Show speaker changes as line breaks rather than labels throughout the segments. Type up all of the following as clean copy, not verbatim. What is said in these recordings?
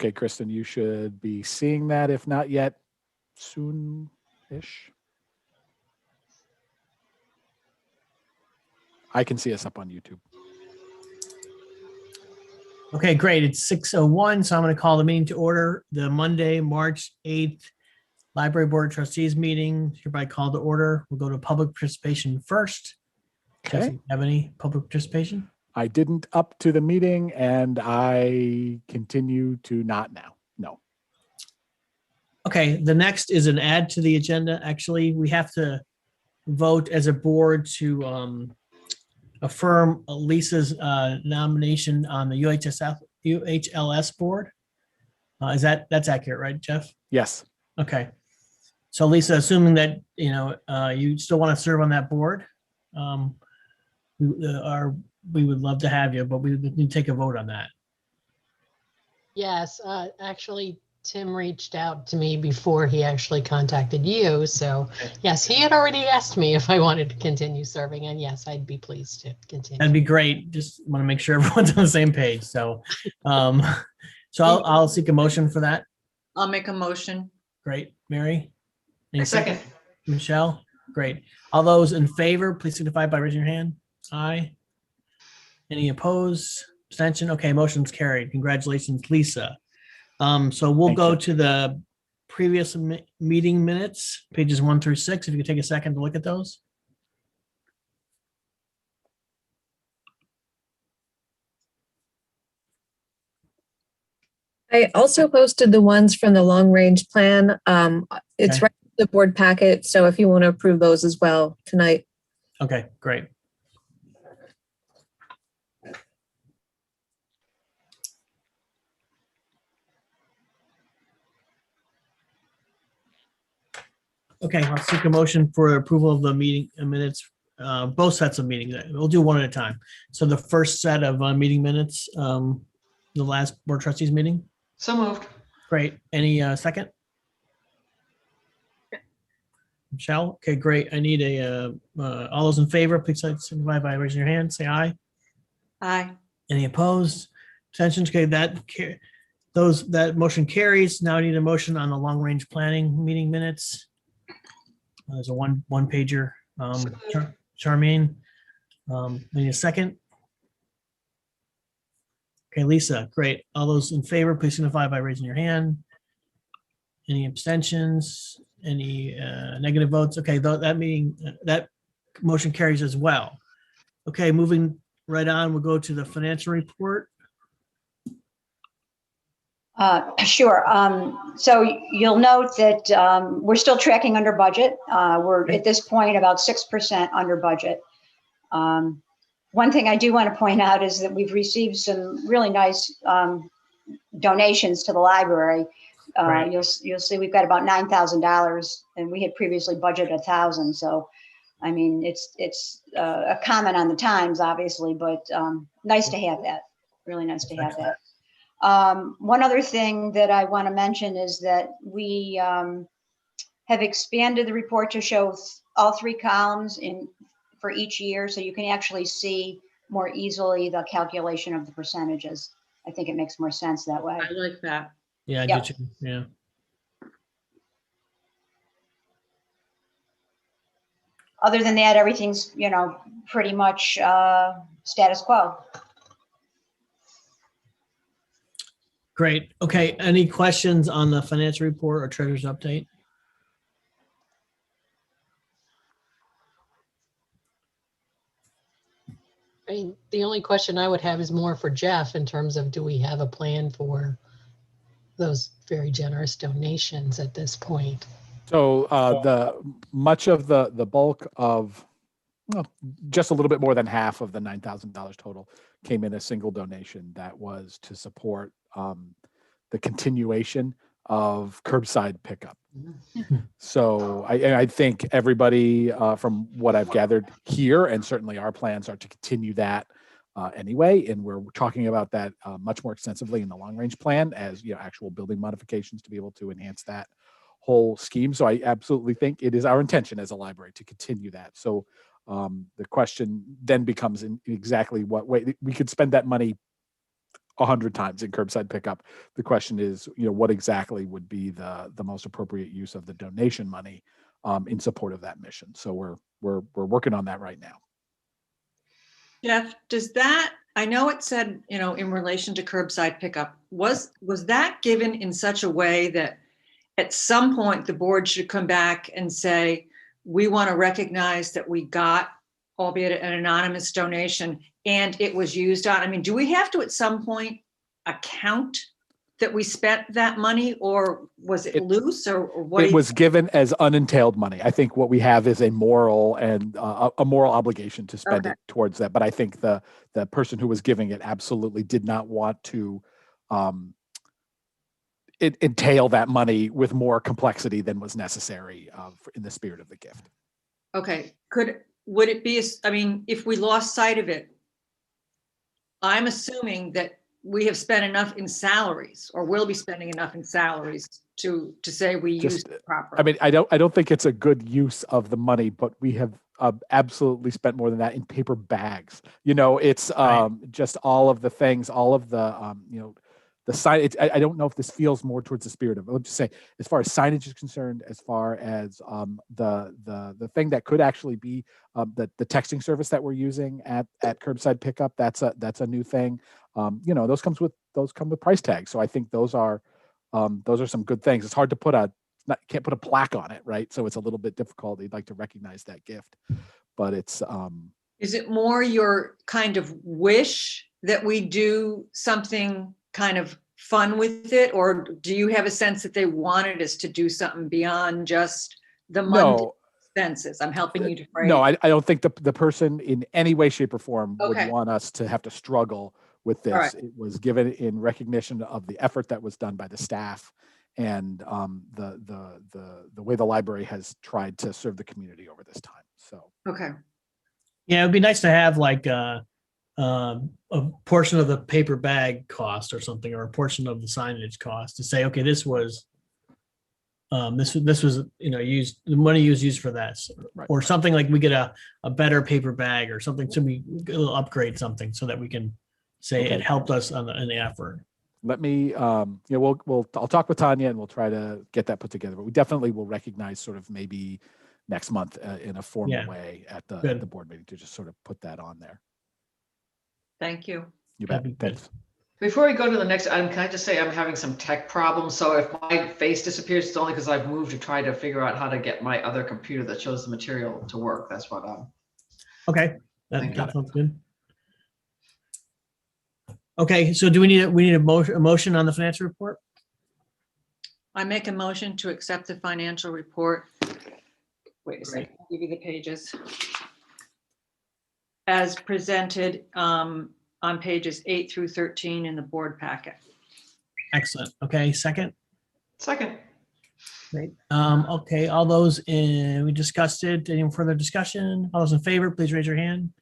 Okay, Kristen, you should be seeing that, if not yet, soon-ish. I can see us up on YouTube.
Okay, great. It's 6:01, so I'm going to call the meeting to order. The Monday, March 8th Library Board of Trustees meeting hereby called to order. We'll go to public participation first. Jeff,
Okay.
you have any public participation?
I didn't up to the meeting, and I continue to not now. No.
Okay, the next is an add to the agenda. Actually, we have to vote as a board to affirm Lisa's nomination on the UHLS board. That's accurate, right, Jeff?
Yes.
Okay. So Lisa, assuming that, you still want to serve on that board, we would love to have you, but we would need to take a vote on that.
Yes, actually, Tim reached out to me before he actually contacted you. So yes, he had already asked me if I wanted to continue serving, and yes, I'd be pleased to continue.
That'd be great. Just want to make sure everyone's on the same page. So, I'll seek a motion for that.
I'll make a motion.
Great. Mary? Any
A second.
Michelle? Great. All those in favor, please signify by raising your hand. Aye. Any opposed? Abstention? Okay, motion's carried. Congratulations, Lisa. So we'll
Thank
go
you.
to the previous meeting minutes, pages 1 through 6. If you could take a second to look at those.
I also posted the ones from the long range plan. It's
Okay.
right in the board packet. So if you want to approve those as well tonight.
Okay, great. Okay, I'll seek a motion for approval of the meeting minutes, both sets of meetings. We'll do one at a time. So the first set of meeting minutes, the last board trustees meeting.
So moved.
Great. Any second? Michelle? Okay, great. I need all those in favor, please signify by raising your hand. Say aye.
Aye.
Any opposed? Abstentions? Okay, that motion carries. Now I need a motion on the long range planning meeting minutes. There's a one pager. Charmaine, need a second? Okay, Lisa, great. All those in favor, please signify by raising your hand. Any abstentions? Any negative votes? Okay, that motion carries as well. Okay, moving right on, we'll go to the financial report.
Sure. So you'll note that we're still tracking under budget. We're at this point about 6% under budget. One thing I do want to point out is that we've received some really nice donations to the library.
Right.
You'll see we've got about $9,000, and we had previously budgeted $1,000. So, I mean, it's a comment on the times, obviously, but nice to have that. Really nice to have that. One other thing that I want to mention is that we have expanded the report to show all 3 columns for each year, so you can actually see more easily the calculation of the percentages. I think it makes more sense that way.
I like that.
Yeah, I
Yep.
do too. Yeah.
Other than that, everything's, pretty much status quo.
Great. Okay, any questions on the financial report or treasurer's update?
I mean, the only question I would have is more for Jeff in terms of, do we have a plan for those very generous donations at this point?
So much of the bulk of, well, just a little bit more than half of the $9,000 total came in a single donation that was to support the continuation of curbside pickup. So I think everybody, from what I've gathered here, and certainly our plans are to continue that anyway. And we're talking about that much more extensively in the long range plan as actual building modifications to be able to enhance that whole scheme. So I absolutely think it is our intention as a library to continue that. So the question then becomes in exactly what way we could spend that money 100 times in curbside pickup. The question is, what exactly would be the most appropriate use of the donation money in support of that mission. So we're working on that right now.
Jeff, I know it said, in relation to curbside pickup, was that given in such a way that at some point the board should come back and say, we want to recognize that we got, albeit an anonymous donation, and it was used on, do we have to at some point account that we spent that money, or was it loose, or what?
It was given as unentailed money. I think what we have is a moral and a moral obligation to spend it towards that. But I think the person who was giving it absolutely did not want to entail that money with more complexity than was necessary in the spirit of the gift.
Okay. Would it be, if we lost sight of it, I'm assuming that we have spent enough in salaries, or will be spending enough in salaries to say we used it properly.
I don't think it's a good use of the money, but we have absolutely spent more than that in paper bags. It's just all of the things, all of the the signage. I don't know if this feels more towards the spirit of it. Let's just say, as far as signage is concerned, as far as the thing that could actually be the texting service that we're using at curbside pickup, that's a new thing. Those come with price tags. So I think those are some good things. It's hard to can't put a plaque on it, right? So it's a little bit difficult. They'd like to recognize that gift, but it's.
Is it more your kind of wish that we do something kind of fun with it, or do you have a sense that they wanted us to do something beyond just the monthly expenses? I'm helping you to phrase.
No, I don't think the person in any way, shape, or form
Okay.
would want us to have to struggle with this.
Right.
It was given in recognition of the effort that was done by the staff and the way the library has tried to serve the community over this time. So.
Okay.
Yeah, it'd be nice to have like a portion of the paper bag cost or something, or a portion of the signage cost, to say, okay, this was used, the money was used for that,
Right.
or something like we get a better paper bag or something, so we upgrade something so that we can say
Okay.
it helped us in the effort.
Let me, I'll talk with Tanya and we'll try to get that put together. But we definitely will recognize sort of maybe next month in a formal way at the board meeting to just sort of put that on there.
Thank you.
You bet.
That'd be good.
Thanks.
Before we go to the next item, can I just say I'm having some tech problems. So if my face disappears, it's only because I've moved to try to figure out how to get my other computer that shows the material to work. That's what I'm.
Okay,
Thank
that
you.
sounds good. Okay, so do we need a motion on the financial report?
I make a motion to accept the financial report. Wait a second, I'll give you the pages. As presented on pages 8 through 13 in the board packet.
Excellent. Okay, second.
Second.
Great. Okay, all those we discussed it. Any further discussion? All those in favor, please raise your hand.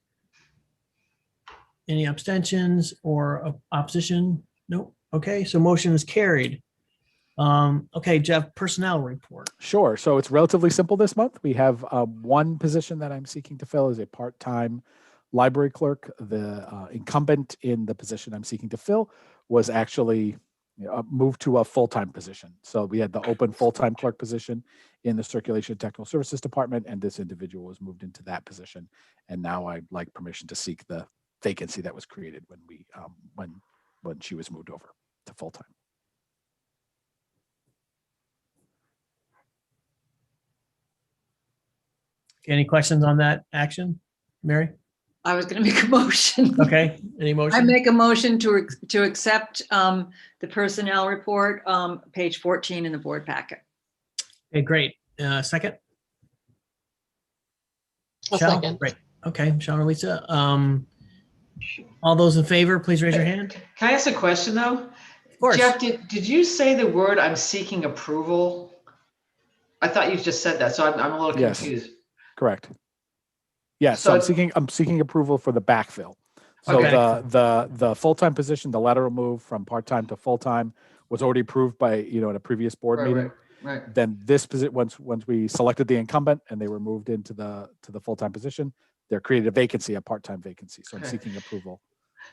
Any abstentions or opposition? Nope. Okay, so motion is carried. Okay, Jeff, personnel report.
Sure. So it's relatively simple this month. We have one position that I'm seeking to fill as a part-time library clerk. The incumbent in the position I'm seeking to fill was actually moved to a full-time position. So we had the open full-time clerk position in the Circulation and Technical Services Department, and this individual was moved into that position. And now I'd like permission to seek the vacancy that was created when we when she was moved over to full-time.
Any questions on that action, Mary?
I was going to make a motion.
Okay, any motion?
I make a motion to accept the personnel report, page 14 in the board packet.
Okay, great. Second?
A
Michelle?
second.
Great. Okay, Michelle or Lisa. All those in favor, please raise your hand.
Can I ask a question though?
Of course.
Jeff, did you say the word "I'm seeking approval"? I thought you just said that, so I'm a little
Yes.
confused.
Correct. Yes, so
So
I'm seeking approval for the backfill. So
Okay.
the full-time position, the lateral move from part-time to full-time was already approved by, in a previous board meeting.
Right.
Then this position, once we selected the incumbent and they were moved into the full-time position, there created a vacancy, a part-time vacancy. So I'm
Okay.
seeking approval.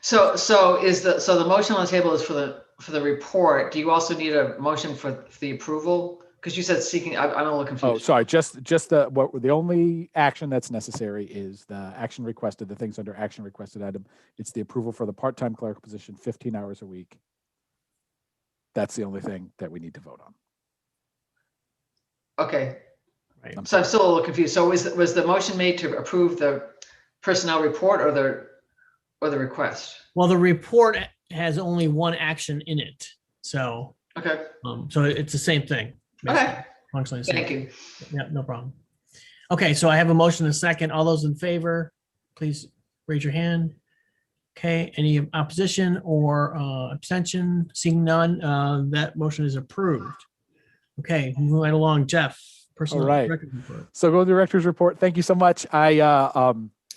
So the motion on the table is for the report. Do you also need a motion for the approval? Because you said seeking, I'm a little confused.
Oh, sorry, just the only action that's necessary is the action requested, the things under action requested item. It's the approval for the part-time clerical position, 15 hours a week. That's the only thing that we need to vote on.
Okay,
Right.
so I'm still a little confused. So was the motion made to approve the personnel report or the request?
Well, the report has only one action in it. So,
Okay,
so it's the same thing.
okay,
Functionally the same.
thank you.
Yeah, no problem. Okay, so I have a motion and a second. All those in favor, please raise your hand. Okay, any opposition or abstention? Seeing none, that motion is approved. Okay, moving right along, Jeff. Personal
All right.
record report.
So go to the director's report. Thank you so much. I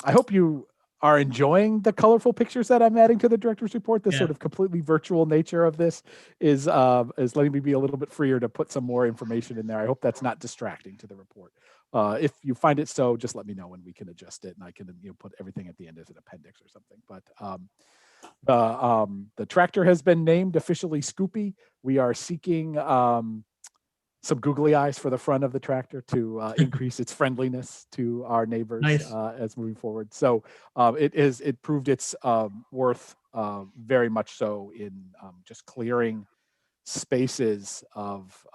hope you are enjoying the colorful pictures that I'm adding to the director's report. The
Yeah.
sort of completely virtual nature of this is letting me be a little bit freer to put some more information in there. I hope that's not distracting to the report. If you find it so, just let me know and we can adjust it, and I can put everything at the end as an appendix or something. But the tractor has been named officially Scoopy. We are seeking some googly eyes for the front of the tractor to increase its friendliness to our neighbors.
Nice.
As moving forward. So it proved its worth very much so in just clearing spaces of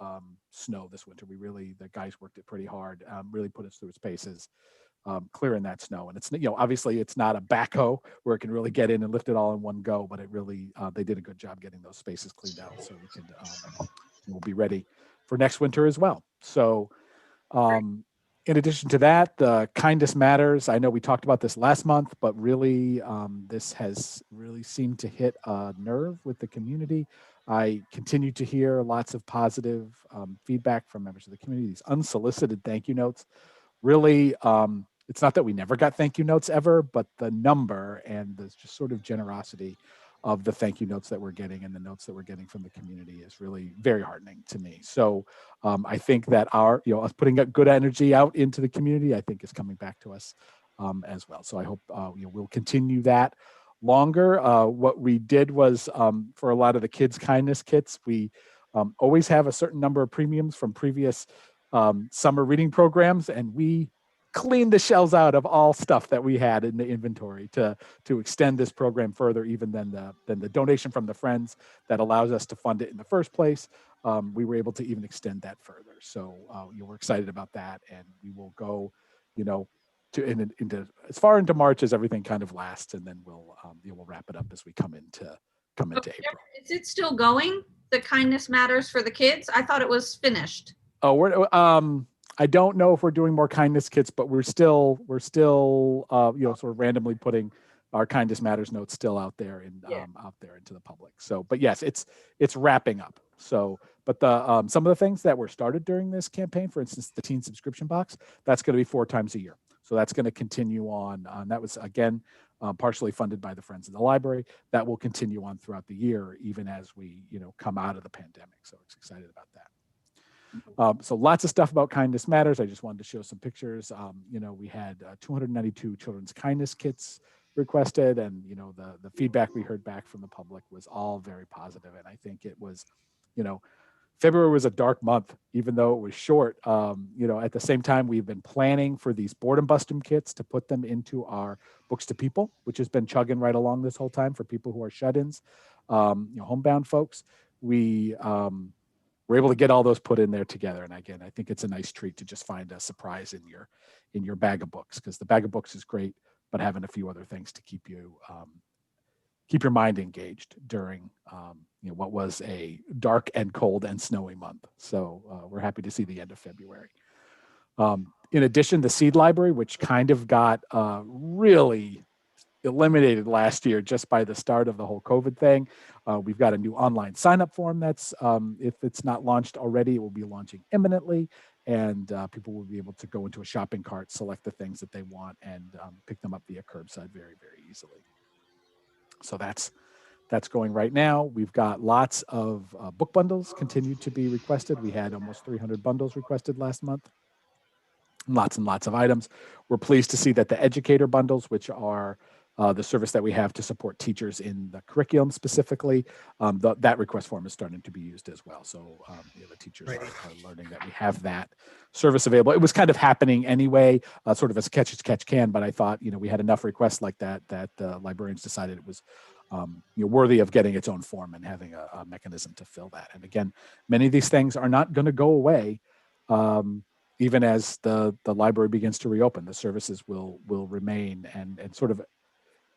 snow this winter. The guys worked it pretty hard, really put us through its paces, clearing that snow. And it's, obviously it's not a backhoe where it can really get in and lift it all in one go, but it really, they did a good job getting those spaces cleaned out so we can, we'll be ready for next winter as well. So in addition to that, the Kindness Matters. I know we talked about this last month, but really this has really seemed to hit a nerve with the community. I continue to hear lots of positive feedback from members of the community. These unsolicited thank you notes. Really, it's not that we never got thank you notes ever, but the number and the just sort of generosity of the thank you notes that we're getting and the notes that we're getting from the community is really very heartening to me. So I think that our, us putting good energy out into the community, I think is coming back to us as well. So I hope we'll continue that longer. What we did was for a lot of the kids' kindness kits, we always have a certain number of premiums from previous summer reading programs, and we cleaned the shells out of all stuff that we had in the inventory to extend this program further, even than the donation from the friends that allows us to fund it in the first place. We were able to even extend that further. So we're excited about that, and we will go, into as far into March as everything kind of lasts, and then we'll wrap it up as we come into April.
Is it still going? The Kindness Matters for the kids? I thought it was finished.
Oh, we're I don't know if we're doing more kindness kits, but we're still sort of randomly putting our Kindness Matters notes still out there and out there into the public. So, but yes, it's wrapping up. So, but the some of the things that were started during this campaign, for instance, the teen subscription box, that's going to be 4 times a year. So that's going to continue on. That was again partially funded by the Friends of the Library. That will continue on throughout the year, even as we come out of the pandemic. So it's excited about that. So lots of stuff about Kindness Matters. I just wanted to show some pictures. We had 292 children's kindness kits requested, and the feedback we heard back from the public was all very positive. And I think it was, February was a dark month, even though it was short. At the same time, we've been planning for these boredom busting kits to put them into our Books to People, which has been chugging right along this whole time for people who are shut-ins, homebound folks. We're able to get all those put in there together. And again, I think it's a nice treat to just find a surprise in your bag of books, because the bag of books is great, but having a few other things to keep your mind engaged during what was a dark and cold and snowy month. So we're happy to see the end of February. In addition, the Seed Library, which kind of got really eliminated last year just by the start of the whole COVID thing. We've got a new online sign-up form that's, if it's not launched already, it will be launching imminently, and people will be able to go into a shopping cart, select the things that they want, and pick them up via curbside very, very easily. So that's going right now. We've got lots of book bundles continue to be requested. We had almost 300 bundles requested last month. Lots and lots of items. We're pleased to see that the educator bundles, which are the service that we have to support teachers in the curriculum specifically, that request form is starting to be used as well. So the teachers
Right.
are learning that we have that service available. It was kind of happening anyway, sort of as catch as catch can, but I thought, we had enough requests like that the librarians decided it was worthy of getting its own form and having a mechanism to fill that. And again, many of these things are not going to go away. Even as the library begins to reopen, the services will remain and sort of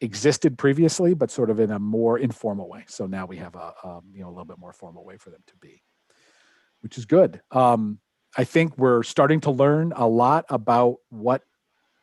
existed previously, but sort of in a more informal way. So now we have a little bit more formal way for them to be, which is good. I think we're starting to learn a lot about what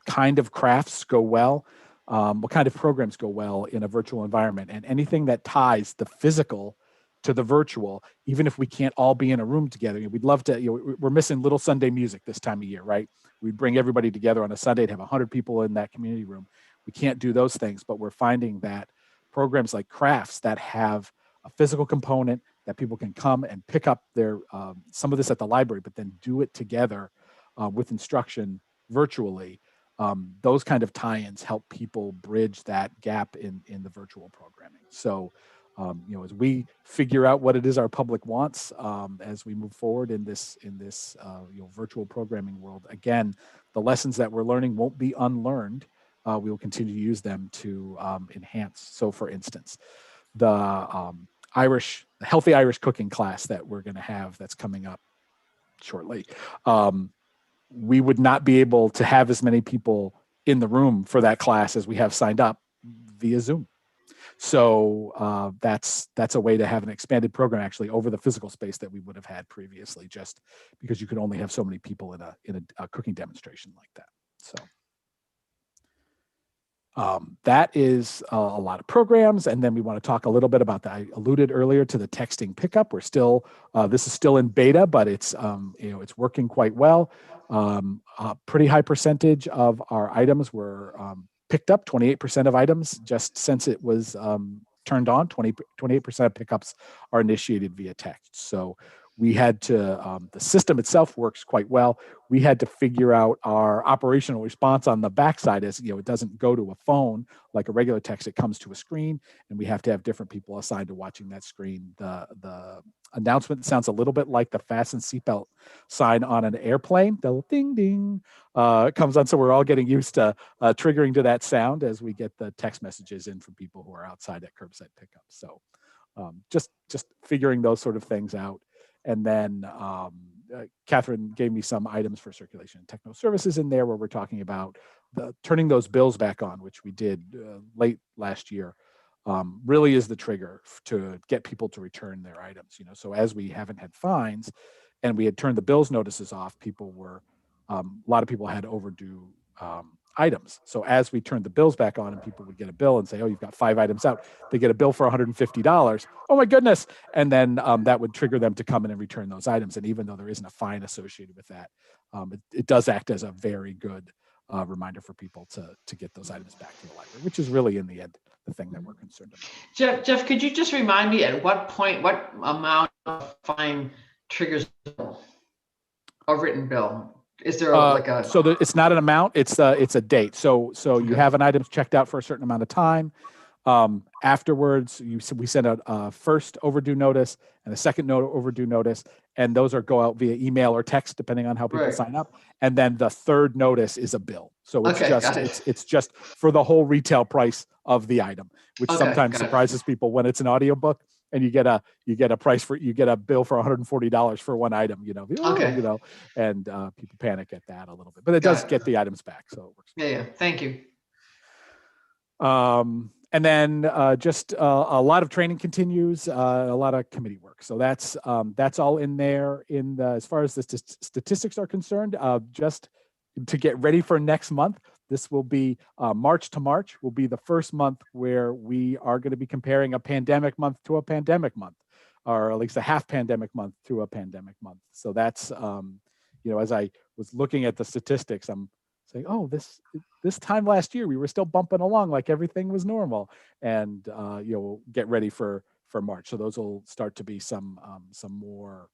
kind of crafts go well, what kind of programs go well in a virtual environment, and anything that ties the physical to the virtual, even if we can't all be in a room together. We'd love to, we're missing Little Sunday music this time of year, right? We'd bring everybody together on a Sunday to have 100 people in that community room. We can't do those things, but we're finding that programs like crafts that have a physical component that people can come and pick up their, some of this at the library, but then do it together with instruction virtually. Those kind of tie-ins help people bridge that gap in the virtual programming. So, as we figure out what it is our public wants as we move forward in this virtual programming world, again, the lessons that we're learning won't be unlearned. We will continue to use them to enhance. So, for instance, the healthy Irish cooking class that we're going to have that's coming up shortly. We would not be able to have as many people in the room for that class as we have signed up via Zoom. So that's a way to have an expanded program actually over the physical space that we would have had previously, just because you could only have so many people in a cooking demonstration like that. So that is a lot of programs. And then we want to talk a little bit about that. I alluded earlier to the texting pickup. We're still, this is still in beta, but it's, it's working quite well. A pretty high percentage of our items were picked up, 28% of items just since it was turned on. 28% of pickups are initiated via text. So we had to, the system itself works quite well. We had to figure out our operational response on the backside as, it doesn't go to a phone like a regular text, it comes to a screen, and we have to have different people assigned to watching that screen. The announcement sounds a little bit like the fasten seatbelt sign on an airplane. The ding, ding comes on. So we're all getting used to triggering to that sound as we get the text messages in from people who are outside at Curbside Pickup. So just figuring those sort of things out. And then Catherine gave me some items for circulation and techno services in there where we're talking about turning those bills back on, which we did late last year, really is the trigger to get people to return their items. So as we haven't had fines and we had turned the bills notices off, people were, a lot of people had overdue items. So as we turned the bills back on and people would get a bill and say, oh, you've got 5 items out, they get a bill for $150. Oh my goodness. And then that would trigger them to come in and return those items. And even though there isn't a fine associated with that, it does act as a very good reminder for people to get those items back to the library, which is really in the end, the thing that we're concerned about.
Jeff, could you just remind me at what point, what amount of fine triggers a written bill? Is there
it's not an amount, it's a date. So you have an item checked out for a certain amount of time. Afterwards, we send out a first overdue notice and a second overdue notice, and those go out via email or text depending on how people sign up. And then the third notice is a bill. So it's just for the whole retail price of the item, which sometimes surprises people when it's an audiobook and you get a price you get a bill for $140 for one item, and people panic at that a little bit, but it does get the items back. So it works.
Yeah. Thank you.
And then just a lot of training continues, a lot of committee work. So that's all in there. As far as the statistics are concerned, just to get ready for next month, this will be March to March will be the first month where we are going to be comparing a pandemic month to a pandemic month, or at least a half pandemic month to a pandemic month. So that's, as I was looking at the statistics, I'm saying, oh, this time last year, we were still bumping along like everything was normal, and we'll get ready for March. So those will start to be some more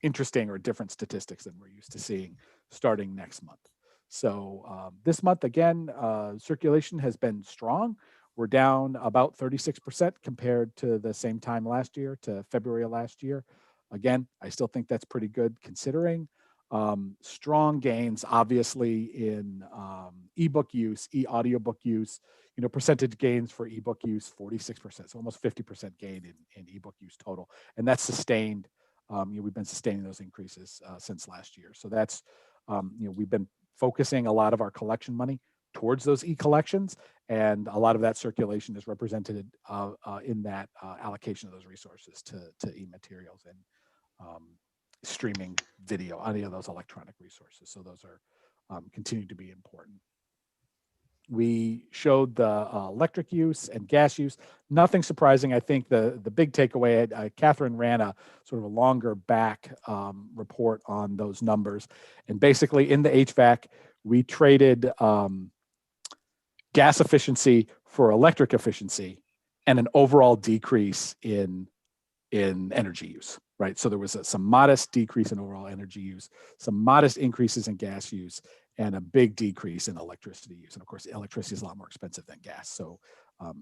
interesting or different statistics than we're used to seeing starting next month. So this month, again, circulation has been strong. We're down about 36% compared to the same time last year, to February of last year. Again, I still think that's pretty good considering. Strong gains, obviously, in ebook use, audiobook use. Percentage gains for ebook use, 46%, so almost 50% gain in ebook use total, and that's sustained. We've been sustaining those increases since last year. So that's, we've been focusing a lot of our collection money towards those e-collections, and a lot of that circulation is represented in that allocation of those resources to e-materials and streaming video, any of those electronic resources. So those are continue to be important. We showed the electric use and gas use. Nothing surprising. I think the big takeaway, Catherine ran a sort of a longer back report on those numbers. And basically in the HVAC, we traded gas efficiency for electric efficiency and an overall decrease in energy use, right? So there was some modest decrease in overall energy use, some modest increases in gas use, and a big decrease in electricity use. And of course, electricity is a lot more expensive than gas. So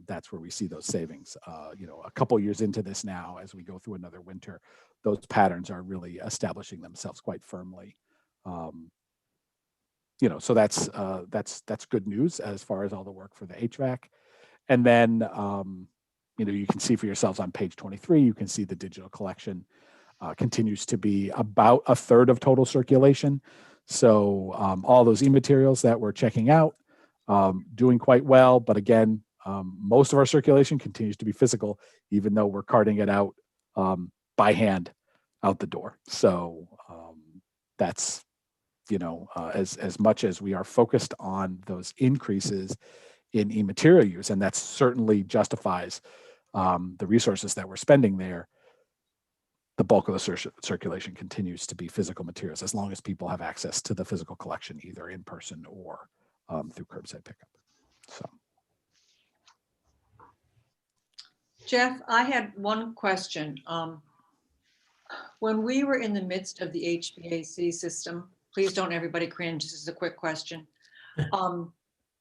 that's where we see those savings. A couple years into this now, as we go through another winter, those patterns are really establishing themselves quite firmly. So that's good news as far as all the work for the HVAC. And then, you can see for yourselves on page 23, you can see the digital collection continues to be about a third of total circulation. So all those e-materials that we're checking out, doing quite well. But again, most of our circulation continues to be physical, even though we're carting it out by hand out the door. So that's, as much as we are focused on those increases in e-material use, and that certainly justifies the resources that we're spending there, the bulk of the circulation continues to be physical materials, as long as people have access to the physical collection, either in person or through curbside pickup. So,
Jeff, I had one question. When we were in the midst of the HVAC system, please don't everybody cringe, this is a quick question.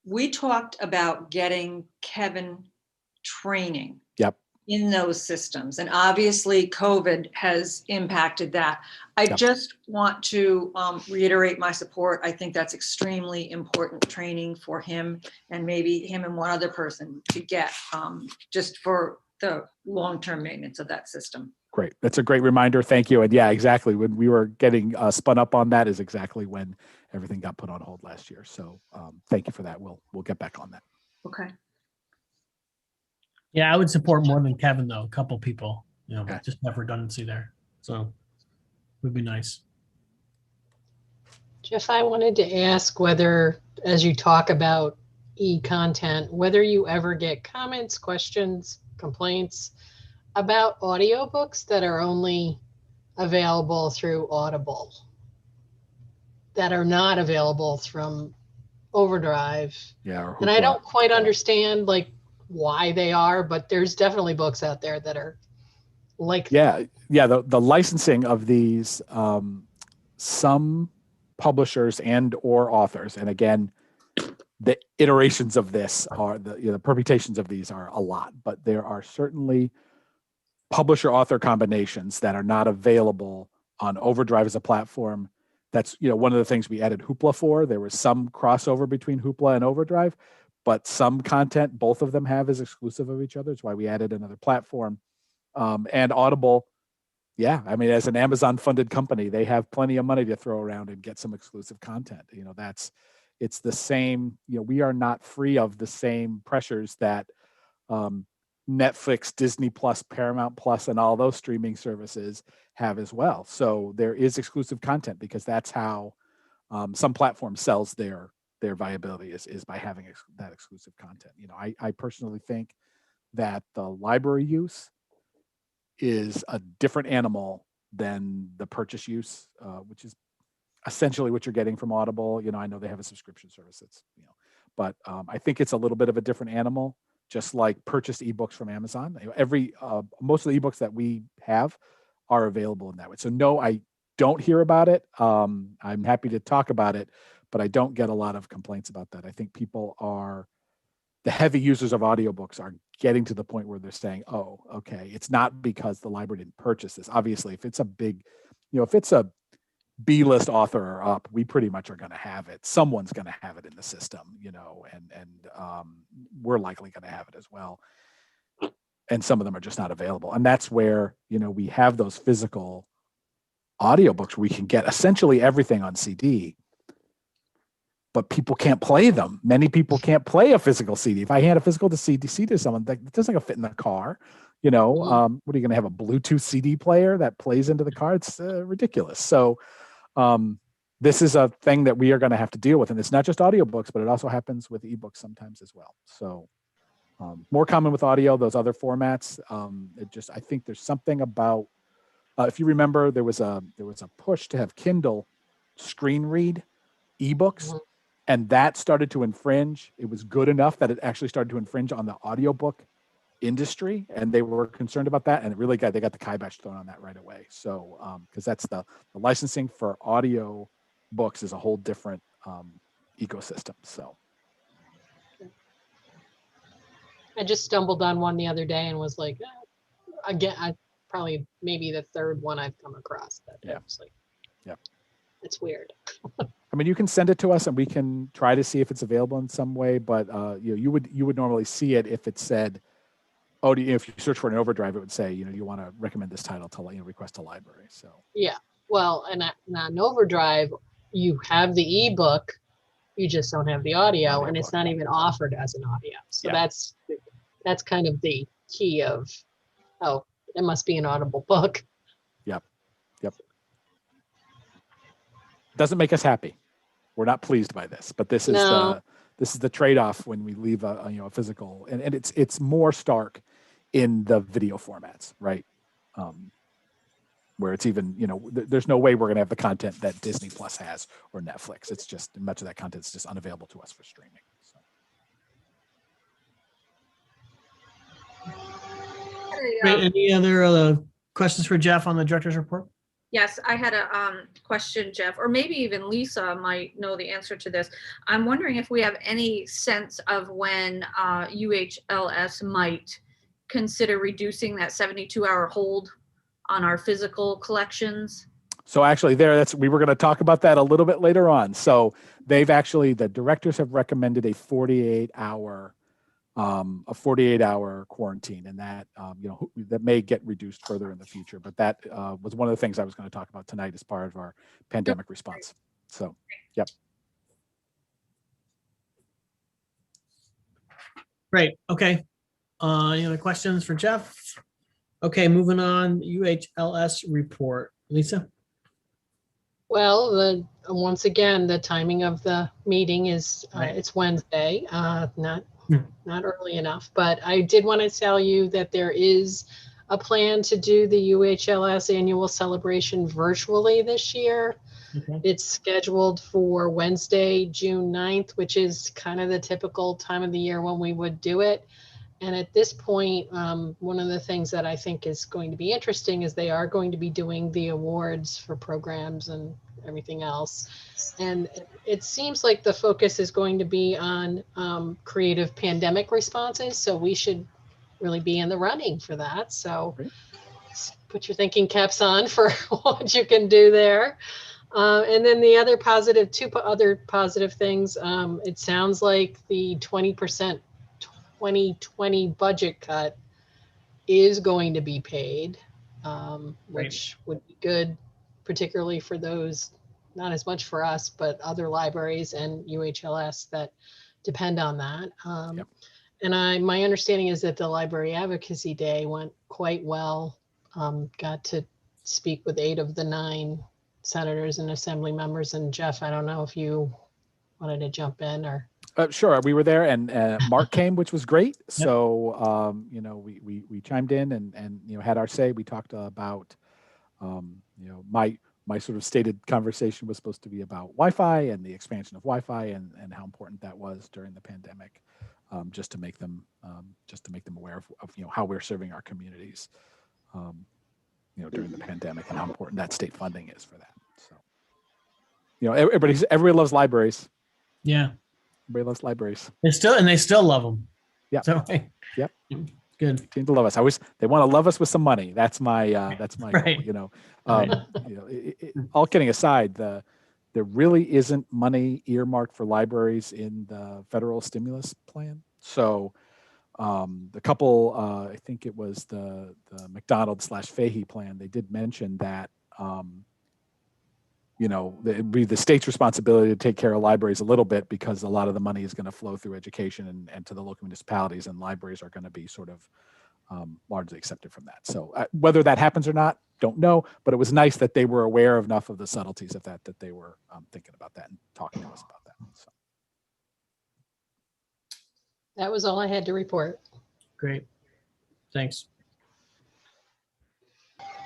We talked about getting Kevin training.
Yep.
In those systems. And obviously COVID has impacted that. I just want to reiterate my support. I think that's extremely important training for him and maybe him and one other person to get just for the long-term maintenance of that system.
Great. That's a great reminder. Thank you. And yeah, exactly. When we were getting spun up on that is exactly when everything got put on hold last year. So thank you for that. We'll get back on that.
Okay.
Yeah, I would support more than Kevin, though. A couple people,
Okay.
just have redundancy there. So it would be nice.
Jeff, I wanted to ask whether, as you talk about e-content, whether you ever get comments, questions, complaints about audiobooks that are only available through Audible, that are not available from Overdrive.
Yeah.
And I don't quite understand why they are, but there's definitely books out there that are like
Yeah. The licensing of these, some publishers and or authors, and again, the iterations of this are the permutations of these are a lot, but there are certainly publisher author combinations that are not available on Overdrive as a platform. That's one of the things we added Hoopla for. There was some crossover between Hoopla and Overdrive, but some content both of them have is exclusive of each other. It's why we added another platform. And Audible, as an Amazon funded company, they have plenty of money to throw around and get some exclusive content. It's the same, we are not free of the same pressures that Netflix, Disney Plus, Paramount Plus, and all those streaming services have as well. So there is exclusive content because that's how some platform sells their viability is by having that exclusive content. I personally think that the library use is a different animal than the purchase use, which is essentially what you're getting from Audible. I know they have a subscription service that's, but I think it's a little bit of a different animal, just like purchased ebooks from Amazon. Most of the ebooks that we have are available in that way. So no, I don't hear about it. I'm happy to talk about it, but I don't get a lot of complaints about that. I think people are, the heavy users of audiobooks are getting to the point where they're saying, oh, okay, it's not because the library didn't purchase this. Obviously, if it's a big, if it's a B-list author or up, we pretty much are going to have it. Someone's going to have it in the system, and we're likely going to have it as well. And some of them are just not available. And that's where, we have those physical audiobooks where we can get essentially everything on CD, but people can't play them. Many people can't play a physical CD. If I hand a physical CD to someone, that doesn't fit in the car. What are you going to have, a Bluetooth CD player that plays into the car? It's ridiculous. So this is a thing that we are going to have to deal with. And it's not just audiobooks, but it also happens with ebooks sometimes as well. So more common with audio, those other formats. I think there's something about, if you remember, there was a push to have Kindle screen read ebooks, and that started to infringe. It was good enough that it actually started to infringe on the audiobook industry, and they were concerned about that, and they got the kibosh thrown on that right away. So because that's the licensing for audio books is a whole different ecosystem. So
I just stumbled on one the other day and was like, again, maybe the third one I've come across that.
Yeah.
It's like,
yeah,
it's weird.
I mean, you can send it to us and we can try to see if it's available in some way, but you would normally see it if it said, oh, if you search for an overdrive, it would say, you want to recommend this title to request a library. So
yeah, well, and on Overdrive, you have the ebook, you just don't have the audio, and it's not even offered as an audio. So that's kind of the key of, oh, it must be an Audible book.
Yep. Doesn't make us happy. We're not pleased by this, but this is the trade-off when we leave a physical, and it's more stark in the video formats, right? Where it's even, there's no way we're going to have the content that Disney Plus has or Netflix. It's just, much of that content is just unavailable to us for streaming. So.
Great. Any other questions for Jeff on the director's report?
Yes, I had a question, Jeff, or maybe even Lisa might know the answer to this. I'm wondering if we have any sense of when UHLS might consider reducing that 72-hour hold on our physical collections.
So actually we were going to talk about that a little bit later on. So the directors have recommended a 48-hour quarantine, and that, that may get reduced further in the future, but that was one of the things I was going to talk about tonight as part of our pandemic response. So, yep.
Great. Okay. Any other questions for Jeff? Okay, moving on. UHLS report. Lisa?
Well, once again, the timing of the meeting is it's Wednesday, not early enough. But I did want to tell you that there is a plan to do the UHLS annual celebration virtually this year.
Okay.
It's scheduled for Wednesday, June 9th, which is kind of the typical time of the year when we would do it. And at this point, one of the things that I think is going to be interesting is they are going to be doing the awards for programs and everything else. And it seems like the focus is going to be on creative pandemic responses. So we should really be in the running for that. So put your thinking caps on for what you can do there. And then the other two other positive things, it sounds like the 20% 2020 budget cut is going to be paid, which would be good, particularly for those, not as much for us, but other libraries and UHLS that depend on that. And my understanding is that the Library Advocacy Day went quite well. Got to speak with 8 of the 9 senators and assembly members. And Jeff, I don't know if you wanted to jump in or.
Sure. We were there, and Mark came, which was great. So, we chimed in and had our say. We talked about, my sort of stated conversation was supposed to be about Wi-Fi and the expansion of Wi-Fi and how important that was during the pandemic, just to make them aware of how we're serving our communities, during the pandemic and how important that state funding is for that. So. everybody loves libraries.
Yeah.
Everybody loves libraries.
They still love them.
Yeah.
So,
Yep.
Good.
Seem to love us. They want to love us with some money. That's my
Right.
goal.
Right.
All kidding aside, there really isn't money earmarked for libraries in the federal stimulus plan. So the couple, I think it was the McDonald/Fahey plan, they did mention that, it'd be the state's responsibility to take care of libraries a little bit because a lot of the money is going to flow through education and to the local municipalities, and libraries are going to be sort of largely accepted from that. So whether that happens or not, don't know, but it was nice that they were aware of enough of the subtleties of that they were thinking about that and talking to us about that. So.
That was all I had to report.
Great. Thanks.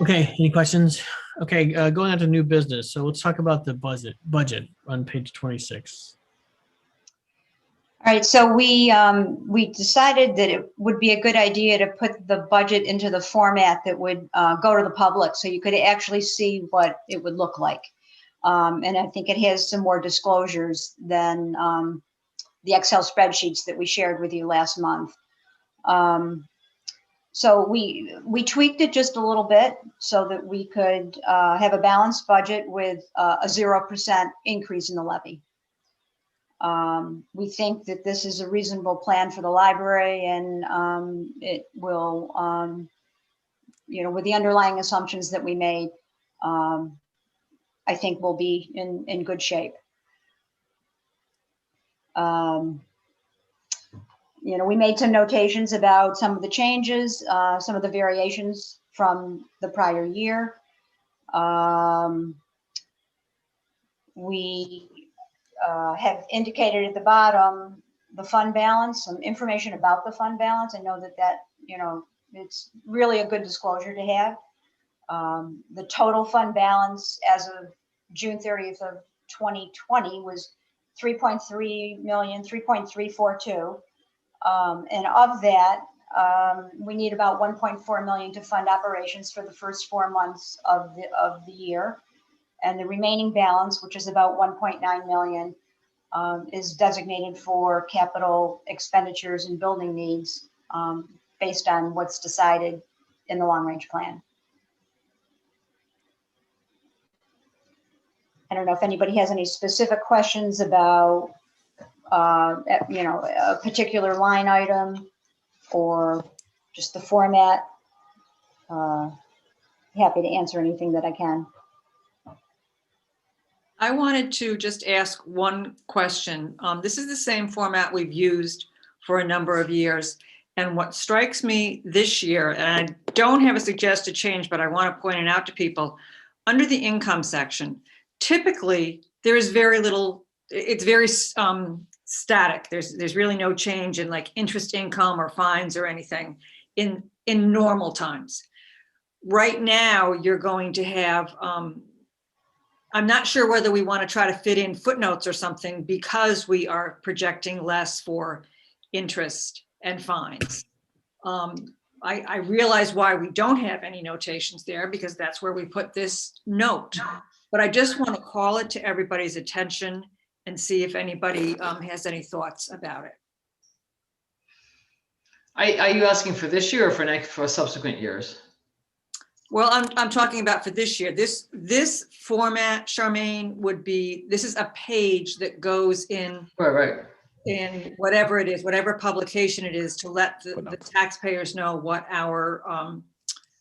Okay, any questions? Okay, going on to new business. So let's talk about the budget on page 26.
All right, so we decided that it would be a good idea to put the budget into the format that would go to the public, so you could actually see what it would look like. And I think it has some more disclosures than the Excel spreadsheets that we shared with you last month. So we tweaked it just a little bit so that we could have a balanced budget with a 0% increase in the levy. We think that this is a reasonable plan for the library, and it will, with the underlying assumptions that we made, I think we'll be in good shape. We made some notations about some of the changes, some of the variations from the prior year. We have indicated at the bottom the fund balance, some information about the fund balance. I know that it's really a good disclosure to have. The total fund balance as of June 30th of 2020 was 3.3 million, 3.342. And of that, we need about 1.4 million to fund operations for the first 4 months of the year. And the remaining balance, which is about 1.9 million, is designated for capital expenditures and building needs based on what's decided in the long range plan. I don't know if anybody has any specific questions about a particular line item or just the format. Happy to answer anything that I can.
I wanted to just ask one question. This is the same format we've used for a number of years. And what strikes me this year, and I don't have a suggested change, but I want to point it out to people, under the income section, typically there is very little, it's very static. There's really no change in like interest income or fines or anything in normal times. Right now, you're going to have, I'm not sure whether we want to try to fit in footnotes or something because we are projecting less for interest and fines. I realize why we don't have any notations there because that's where we put this note. But I just want to call it to everybody's attention and see if anybody has any thoughts about it.
Are you asking for this year or for subsequent years?
Well, I'm talking about for this year. This format, Charmaine, would be, this is a page that goes in,
Right.
in whatever it is, whatever publication it is, to let the taxpayers know what our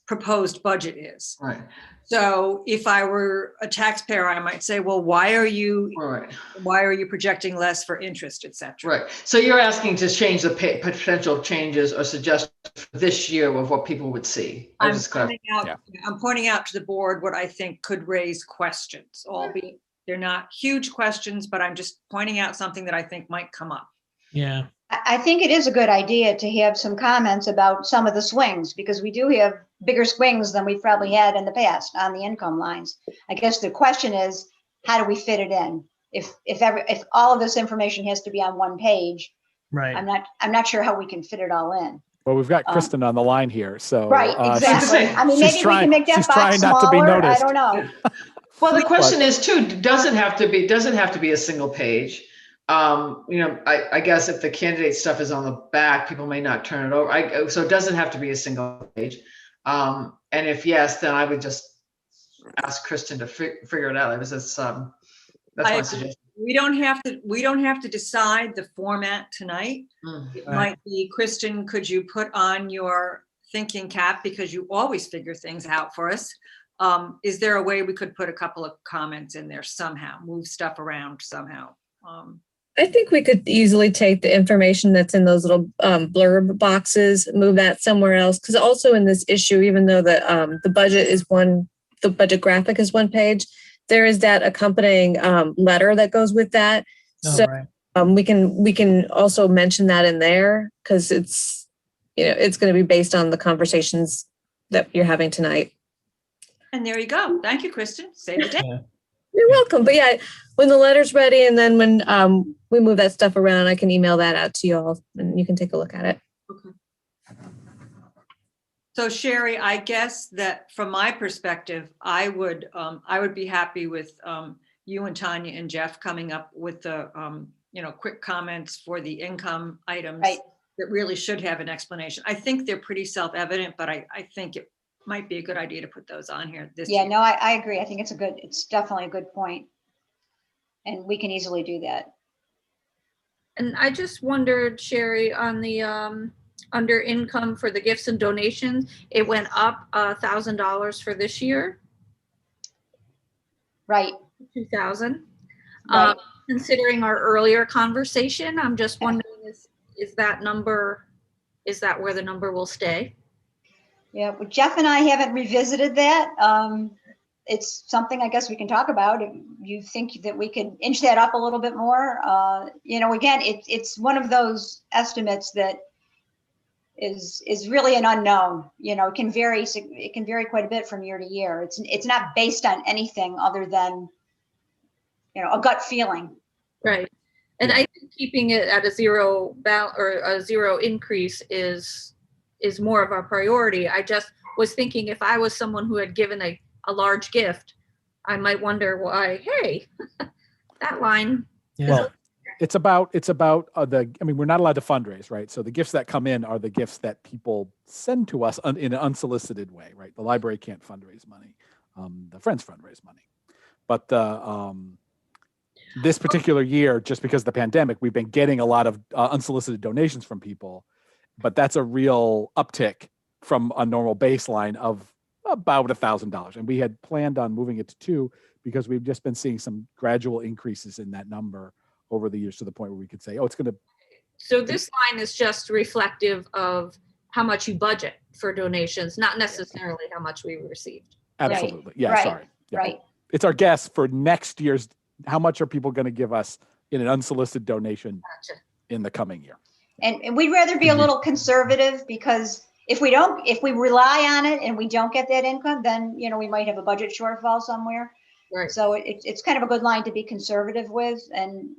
proposed budget is.
Right.
So if I were a taxpayer, I might say, well, why are you projecting less for interest, et cetera?
Right. So you're asking to change the potential changes or suggestions for this year of what people would see.
I'm pointing out to the board what I think could raise questions, albeit they're not huge questions, but I'm just pointing out something that I think might come up.
Yeah.
I think it is a good idea to have some comments about some of the swings, because we do have bigger swings than we've probably had in the past on the income lines. I guess the question is, how do we fit it in? If all of this information has to be on one page,
Right.
I'm not sure how we can fit it all in.
Well, we've got Kristen on the line here, so.
Right, exactly. I mean,
she's
maybe we
trying-
can make that
she's
box
trying not to be
smaller. I
noticed.
don't know.
Well, the question is too, doesn't have to be a single page. I guess if the candidate stuff is on the back, people may not turn it over. So it doesn't have to be a single page. And if yes, then I would just ask Kristen to figure it out. That's my suggestion.
We don't have to decide the format tonight. It might be, Kristen, could you put on your thinking cap, because you always figure things out for us. Is there a way we could put a couple of comments in there somehow, move stuff around somehow?
I think we could easily take the information that's in those little blurb boxes, move that somewhere else. Because also in this issue, even though the budget is the budget graphic is one page, there is that accompanying letter that goes with that. So we can also mention that in there, because it's going to be based on the conversations that you're having tonight.
And there you go. Thank you, Kristen. Save the day.
Yeah.
You're welcome. But yeah, when the letter's ready and then when we move that stuff around, I can email that out to you all and you can take a look at it.
Okay. So Sherry, I guess that from my perspective, I would be happy with you and Tanya and Jeff coming up with the quick comments for the income items that really should have an explanation. I think they're pretty self-evident, but I think it might be a good idea to put those on here this year.
No, I agree. I think it's definitely a good point. And we can easily do that.
And I just wondered, Sherry, on the under income for the gifts and donations, it went up $1,000 for this year.
Right.
2,000.
Right.
Considering our earlier conversation, I'm just wondering, is that where the number will stay?
Yeah, well, Jeff and I haven't revisited that. It's something I guess we can talk about. If you think that we could inch that up a little bit more, again, it's one of those estimates that is really an unknown. It can vary quite a bit from year to year. It's not based on anything other than a gut feeling.
Right. And I think keeping it at a zero increase is more of our priority. I just was thinking, if I was someone who had given a large gift, I might wonder why, hey, that line.
Yeah.
Well, it's about we're not allowed to fundraise, right? So the gifts that come in are the gifts that people send to us in an unsolicited way, right? The library can't fundraise money. The Friends fundraise money. But this particular year, just because of the pandemic, we've been getting a lot of unsolicited donations from people, but that's a real uptick from a normal baseline of about $1,000. And we had planned on moving it to 2 because we've just been seeing some gradual increases in that number over the years to the point where we could say, it's going to.
So this line is just reflective of how much you budget for donations, not necessarily how much we received.
Absolutely.
Right.
Yeah,
Right.
sorry. Yeah.
Right.
It's our guess for next year's, how much are people going to give us in an unsolicited donation in the coming year?
And we'd rather be a little conservative, because if we rely on it and we don't get that income, then, we might have a budget shortfall somewhere.
Right.
So it's kind of a good line to be conservative with, and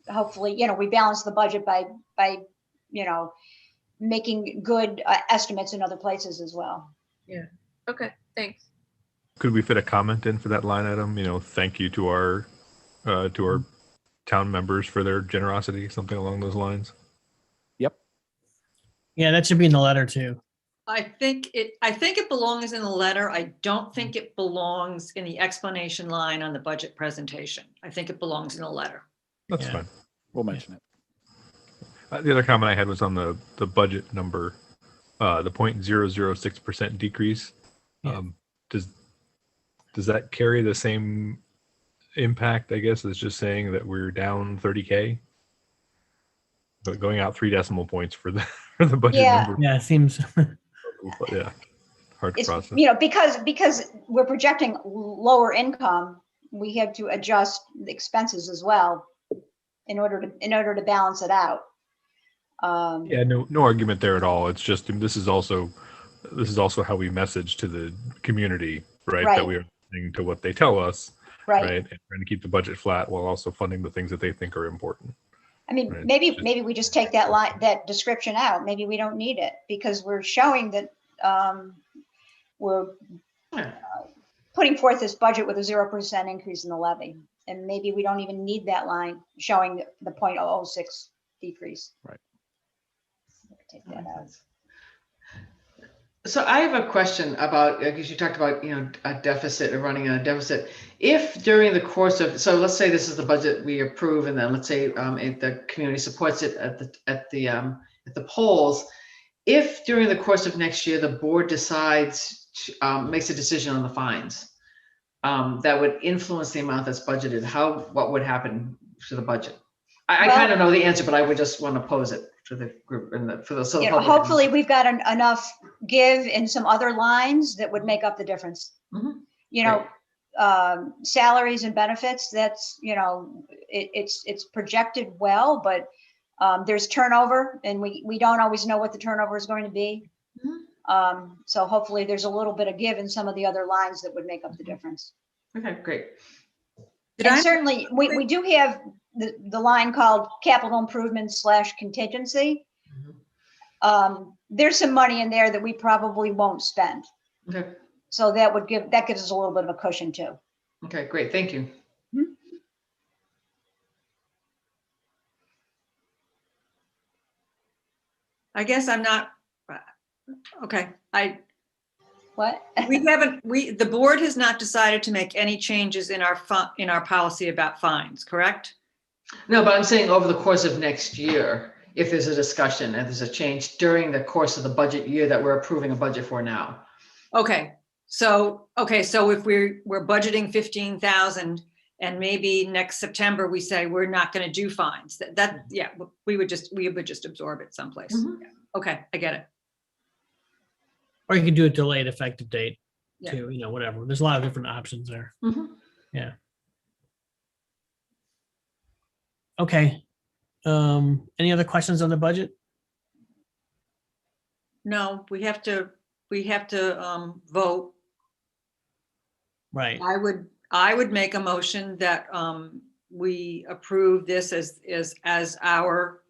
hopefully, we balance the budget by making good estimates in other places as well.
Yeah. Okay. Thanks.
Could we fit a comment in for that line item? Thank you to our town members for their generosity, something along those lines.
Yep.
Yeah, that should be in the letter too.
I think it belongs in the letter. I don't think it belongs in the explanation line on the budget presentation. I think it belongs in the letter.
That's fine.
We'll mention it.
The other comment I had was on the budget number, the 0.006% decrease.
Yeah.
Does that carry the same impact, I guess, as just saying that we're down 30K? But going out 3 decimal points for the budget number.
Yeah, it seems.
Yeah, hard to process.
Because we're projecting lower income, we have to adjust the expenses as well in order to balance it out.
Yeah, no argument there at all. It's just this is also how we message to the community, right? That we are listening to what they tell us, right? And trying to keep the budget flat while also funding the things that they think are important.
I mean,
Right.
maybe we just take that line, that description out. Maybe we don't need it because we're showing that we're
Yeah.
putting forth this budget with a 0% increase in the levy. And maybe we don't even need that line showing the 0.006 decrease.
Right.
Take that out.
So I have a question about, because you talked about, a deficit or running on a deficit. If during the course of, so let's say this is the budget we approve, and then let's say if the community supports it at the polls, if during the course of next year the board decides makes a decision on the fines that would influence the amount that's budgeted, what would happen to the budget? I
Well-
kind of know the answer, but I would just want to pose it to the group and for the so the public.
Hopefully we've got enough give in some other lines that would make up the difference.
Mhm.
Salaries and benefits, that's, it's projected well, but there's turnover and we don't always know what the turnover is going to be. So hopefully there's a little bit of give in some of the other lines that would make up the difference.
Okay, great.
And certainly we do have the line called capital improvements / contingency. There's some money in there that we probably won't spend.
Okay.
So that gives us a little bit of a cushion too.
Okay, great. Thank you.
I guess I'm not, okay.
What?
The board has not decided to make any changes in our policy about fines, correct?
No, but I'm saying over the course of next year, if there's a discussion and there's a change during the course of the budget year that we're approving a budget for now.
Okay, so if we're budgeting 15,000 and maybe next September we say we're not going to do fines, yeah, we would just absorb it someplace. Yeah. Okay, I get it.
Or you can do a delayed effective date
Yeah.
too, whatever. There's a lot of different options there. Yeah. Okay. Any other questions on the budget?
No, we have to vote.
Right.
I would make a motion that we approve this as our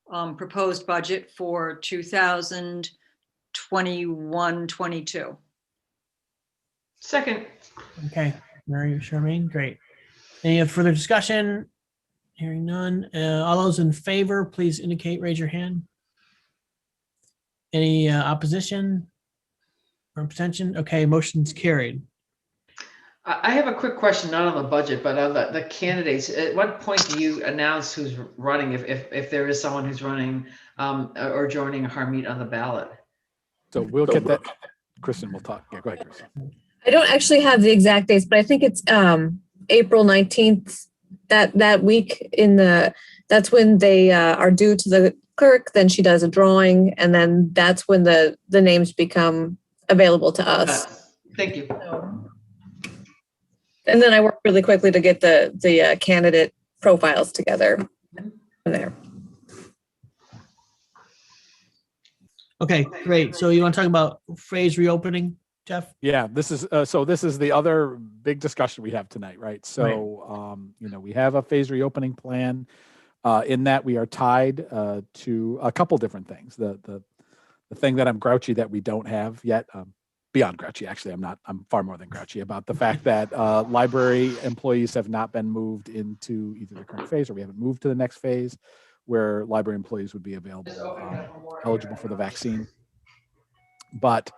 proposed budget for 2021-22.
Second.
Okay. Mary Charmaine, great. Any further discussion? Hearing none. All those in favor, please indicate, raise your hand. Any opposition or abstention? Okay, motion's carried.
I have a quick question, not on the budget, but on the candidates. At what point do you announce who's running, if there is someone who's running or joining Harmeet on the ballot?
So we'll get that. Kristen will talk. Yeah, go ahead, Kristen.
I don't actually have the exact dates, but I think it's April 19th. That week that's when they are due to the clerk. Then she does a drawing, and then that's when the names become available to us.
Thank you.
And then I work really quickly to get the candidate profiles together from there.
Okay, great. So you want to talk about phase reopening, Jeff?
Yeah, this is the other big discussion we have tonight, right? So, we have a phase reopening plan. In that we are tied to a couple different things. The thing that I'm grouchy that we don't have yet, beyond grouchy, actually, I'm far more than grouchy about the fact that library employees have not been moved into either the current phase or we haven't moved to the next phase where library employees would be eligible for the vaccine. But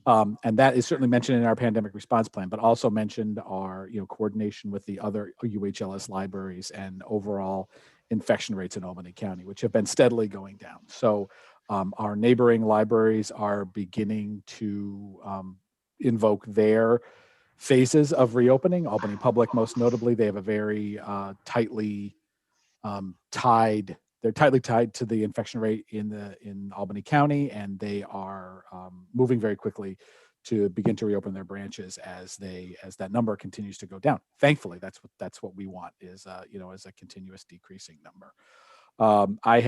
and that is certainly mentioned in our pandemic response plan, but also mentioned our coordination with the other UHLS libraries and overall infection rates in Albany County, which have been steadily going down. So our neighboring libraries are beginning to invoke their phases of reopening. Albany Public, most notably, they have a very tightly tied to the infection rate in Albany County, and they are moving very quickly to begin to reopen their branches as that number continues to go down. Thankfully, that's what we want is as a continuous decreasing number. I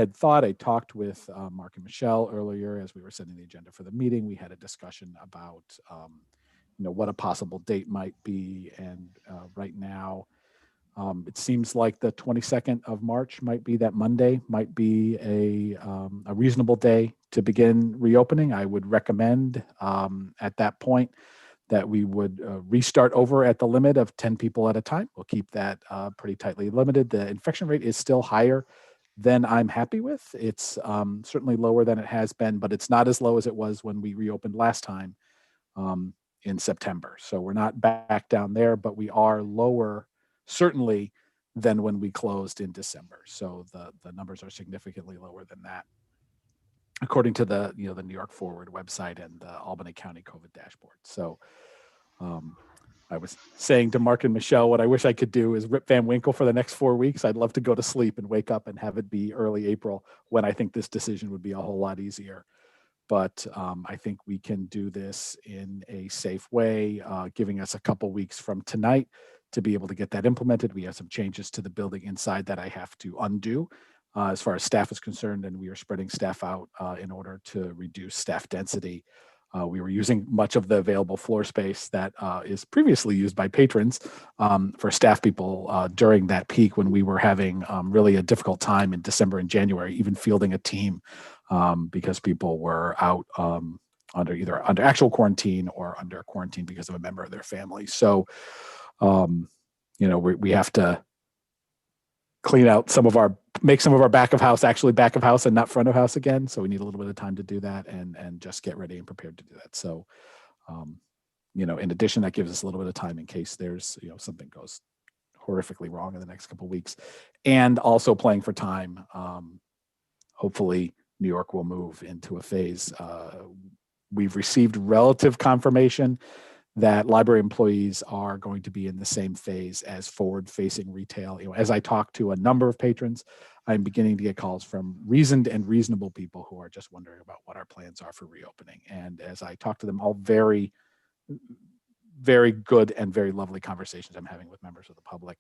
talked with Mark and Michelle earlier as we were setting the agenda for the meeting. We had a discussion about what a possible date might be, and right now It seems like the 22nd of March might be that Monday, might be a reasonable day to begin reopening. I would recommend at that point that we would restart over at the limit of 10 people at a time. We'll keep that pretty tightly limited. The infection rate is still higher than I'm happy with. It's certainly lower than it has been, but it's not as low as it was when we reopened last time in September. So we're not back down there, but we are lower, certainly, than when we closed in December. So the numbers are significantly lower than that, according to the the New York Forward website and the Albany County COVID dashboard. So I was saying to Mark and Michelle, what I wish I could do is Rip Van Winkle for the next 4 weeks. I'd love to go to sleep and wake up and have it be early April, when I think this decision would be a whole lot easier. But I think we can do this in a safe way, giving us a couple weeks from tonight to be able to get that implemented. We have some changes to the building inside that I have to undo as far as staff is concerned, and we are spreading staff out in order to reduce staff density. We were using much of the available floor space that is previously used by patrons for staff people during that peak, when we were having really a difficult time in December and January, even fielding a team because people were out under actual quarantine or under quarantine because of a member of their family. So, we have to clean out make some of our back of house actually back of house and not front of house again. So we need a little bit of time to do that and just get ready and prepared to do that. So, in addition, that gives us a little bit of time in case there's, something goes horrifically wrong in the next couple of weeks, and also playing for time. Hopefully New York will move into a phase. We've received relative confirmation that library employees are going to be in the same phase as forward-facing retail. As I talk to a number of patrons, I'm beginning to get calls from reasoned and reasonable people who are just wondering about what our plans are for reopening. And as I talk to them, all very, very good and very lovely conversations I'm having with members of the public.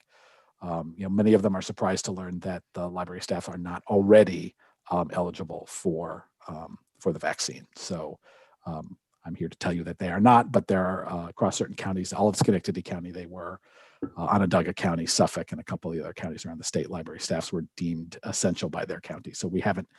Many of them are surprised to learn that the library staff are not already eligible for the vaccine. So I'm here to tell you that they are not, but there are across certain counties, all of Schenectady County, they were, Onondaga County, Suffolk, and a couple of the other counties around the state, library staffs were deemed essential by their county. So we haven't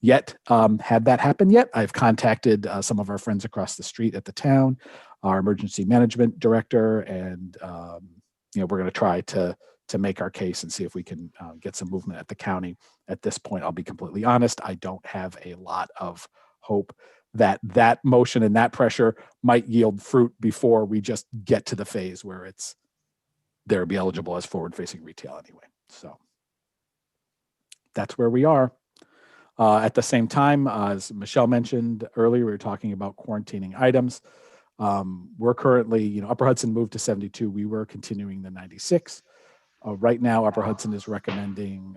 yet had that happen yet. I've contacted some of our friends across the street at the town, our emergency management director, and we're going to try to make our case and see if we can get some movement at the county. At this point, I'll be completely honest, I don't have a lot of hope that motion and that pressure might yield fruit before we just get to the phase where they'll be eligible as forward-facing retail anyway. So that's where we are. At the same time, as Michelle mentioned earlier, we were talking about quarantining items. We're currently, Upper Hudson moved to 72. We were continuing the 96. Right now, Upper Hudson is recommending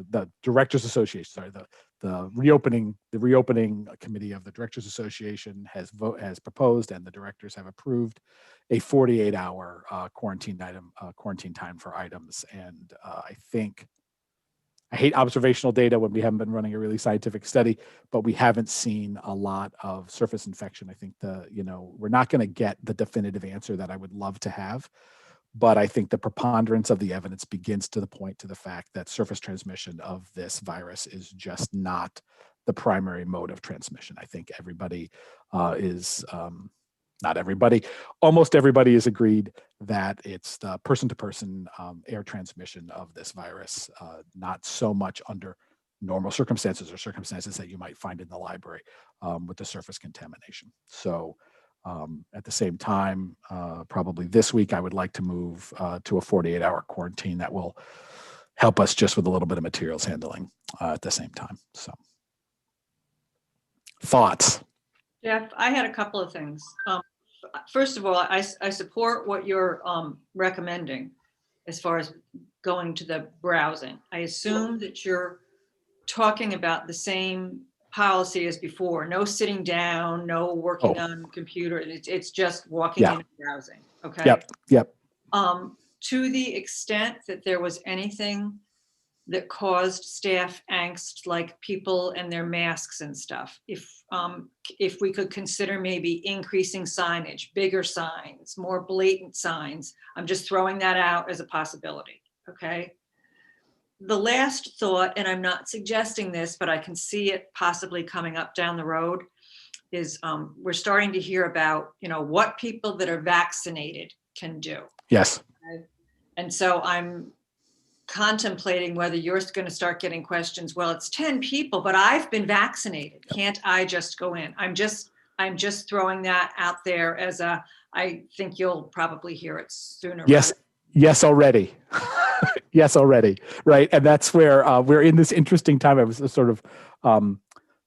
the Directors Association. Sorry, the reopening committee of the Directors Association has proposed, and the directors have approved, a 48-hour quarantine time for items. And I hate observational data when we haven't been running a really scientific study, but we haven't seen a lot of surface infection. I think we're not going to get the definitive answer that I would love to have. But I think the preponderance of the evidence begins to point to the fact that surface transmission of this virus is just not the primary mode of transmission. I think everybody not everybody, almost everybody is agreed that it's the person-to-person air transmission of this virus, not so much under normal circumstances or circumstances that you might find in the library with the surface contamination. So at the same time, probably this week, I would like to move to a 48-hour quarantine that will help us just with a little bit of materials handling at the same time. So, thoughts?
Jeff, I had a couple of things. First of all, I support what you're recommending as far as going to the browsing. I assume that you're talking about the same policy as before. No sitting down, no working on computer. It's just walking in and browsing. Okay.
Yep.
To the extent that there was anything that caused staff angst, like people and their masks and stuff, if we could consider maybe increasing signage, bigger signs, more blatant signs, I'm just throwing that out as a possibility. Okay. The last thought, and I'm not suggesting this, but I can see it possibly coming up down the road, is we're starting to hear about, what people that are vaccinated can do.
Yes.
And so I'm contemplating whether you're going to start getting questions. Well, it's 10 people, but I've been vaccinated. Can't I just go in? I'm just throwing that out there as I think you'll probably hear it sooner.
Yes. Yes, already. Yes, already. Right. And that's where we're in this interesting time. I was sort of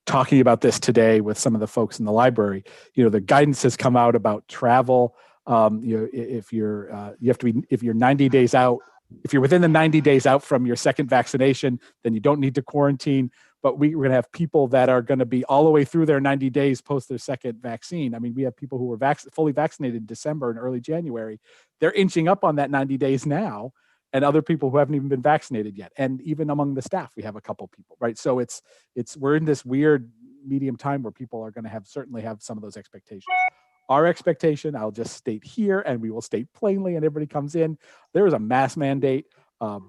talking about this today with some of the folks in the library. The guidance has come out about travel. If you're 90 days out, if you're within the 90 days out from your second vaccination, then you don't need to quarantine. But we're going to have people that are going to be all the way through their 90 days post their second vaccine. I mean, we have people who were fully vaccinated in December and early January. They're inching up on that 90 days now, and other people who haven't even been vaccinated yet. And even among the staff, we have a couple people, right? So we're in this weird medium time where people are going to certainly have some of those expectations. Our expectation, I'll just state here, and we will state plainly, and everybody comes in, there is a mask mandate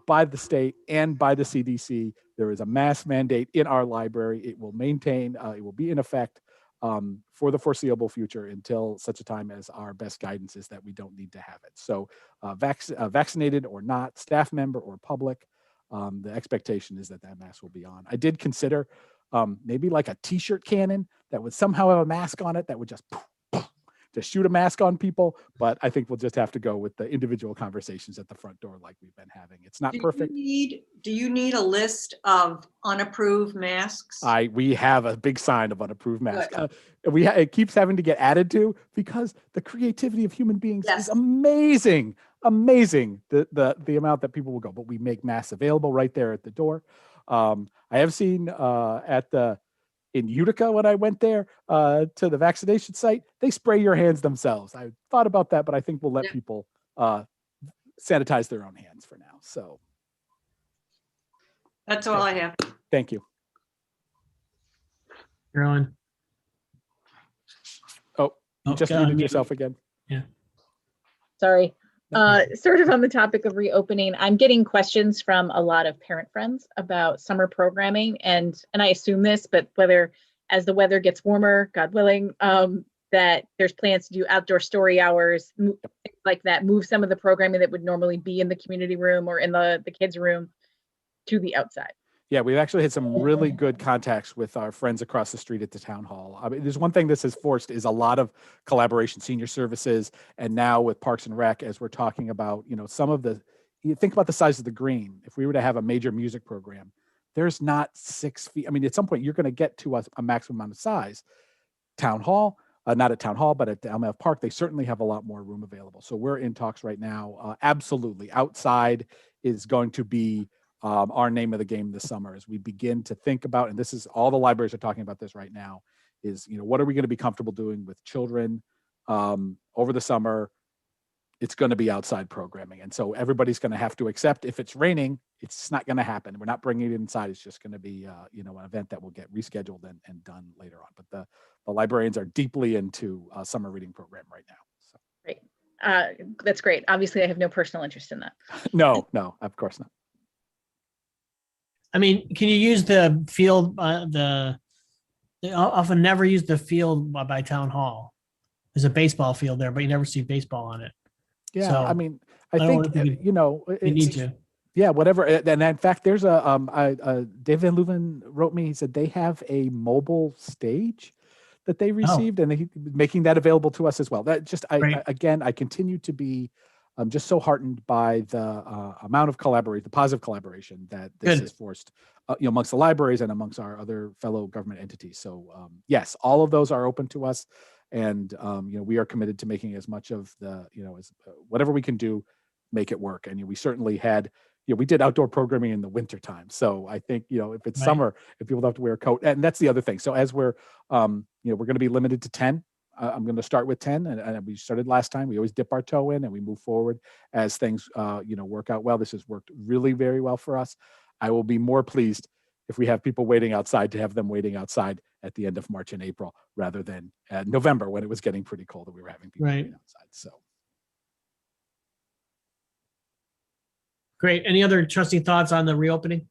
by the state and by the CDC. There is a mask mandate in our library. It will it will be in effect for the foreseeable future until such a time as our best guidance is that we don't need to have it. So vaccinated or not, staff member or public, the expectation is that mask will be on. I did consider maybe like a t-shirt cannon that would somehow have a mask on it that would just to shoot a mask on people, but I think we'll just have to go with the individual conversations at the front door like we've been having. It's not perfect.
Do you need a list of unapproved masks?
We have a big sign of unapproved masks. It keeps having to get added to because the creativity of human beings is amazing. Amazing the amount that people will go, but we make masks available right there at the door. I have seen in Utica, when I went there to the vaccination site, they spray your hands themselves. I thought about that, but I think we'll let people sanitize their own hands for now. So
that's all I have.
Thank you.
Carolyn.
You just muted yourself again.
Yeah.
Sorry. Sort of on the topic of reopening, I'm getting questions from a lot of parent friends about summer programming, and I assume this, but whether as the weather gets warmer, God willing, that there's plans to do outdoor story hours, like that, move some of the programming that would normally be in the community room or in the kids' room to the outside.
Yeah, we've actually had some really good contacts with our friends across the street at the town hall. I mean, there's one thing this has forced is a lot of collaboration, senior services, and now with Parks and Rec, as we're talking about, you think about the size of the green. If we were to have a major music program, there's not 6 feet. I mean, at some point you're going to get to a maximum amount of size. Town hall, not at Town Hall, but at the MF Park, they certainly have a lot more room available. So we're in talks right now. Absolutely. Outside is going to be our name of the game this summer as we begin to think about, and this is all the libraries are talking about this right now, is, what are we going to be comfortable doing with children over the summer? It's going to be outside programming. And so everybody's going to have to accept if it's raining, it's not going to happen. We're not bringing it inside. It's just going to be, an event that will get rescheduled and done later on. But the librarians are deeply into a summer reading program right now. So.
Great. That's great. Obviously, I have no personal interest in that.
No, of course not.
I mean, can you use the field, they often never use the field by Town Hall. There's a baseball field there, but you never see baseball on it.
Yeah,
So,
I mean, I think,
you need to.
Yeah, whatever. And in fact, there's Dave Van Leuven wrote me, he said they have a mobile stage that they received and they making that available to us as well. That just, I continue to be just so heartened by the amount of collaboration, the positive collaboration that this has forced, amongst the libraries and amongst our other fellow government entities. So yes, all of those are open to us. And, we are committed to making as much of the, as whatever we can do, make it work. And we certainly had, we did outdoor programming in the winter time. So I think, if it's summer, if people don't have to wear a coat, and that's the other thing. So as we're, we're going to be limited to 10. I'm going to start with 10, and we started last time. We always dip our toe in and we move forward as things, work out well. This has worked really very well for us. I will be more pleased if we have people waiting outside to have them waiting outside at the end of March and April rather than November when it was getting pretty cold and we were having people waiting outside. So.
Great. Any other trustee thoughts on the reopening?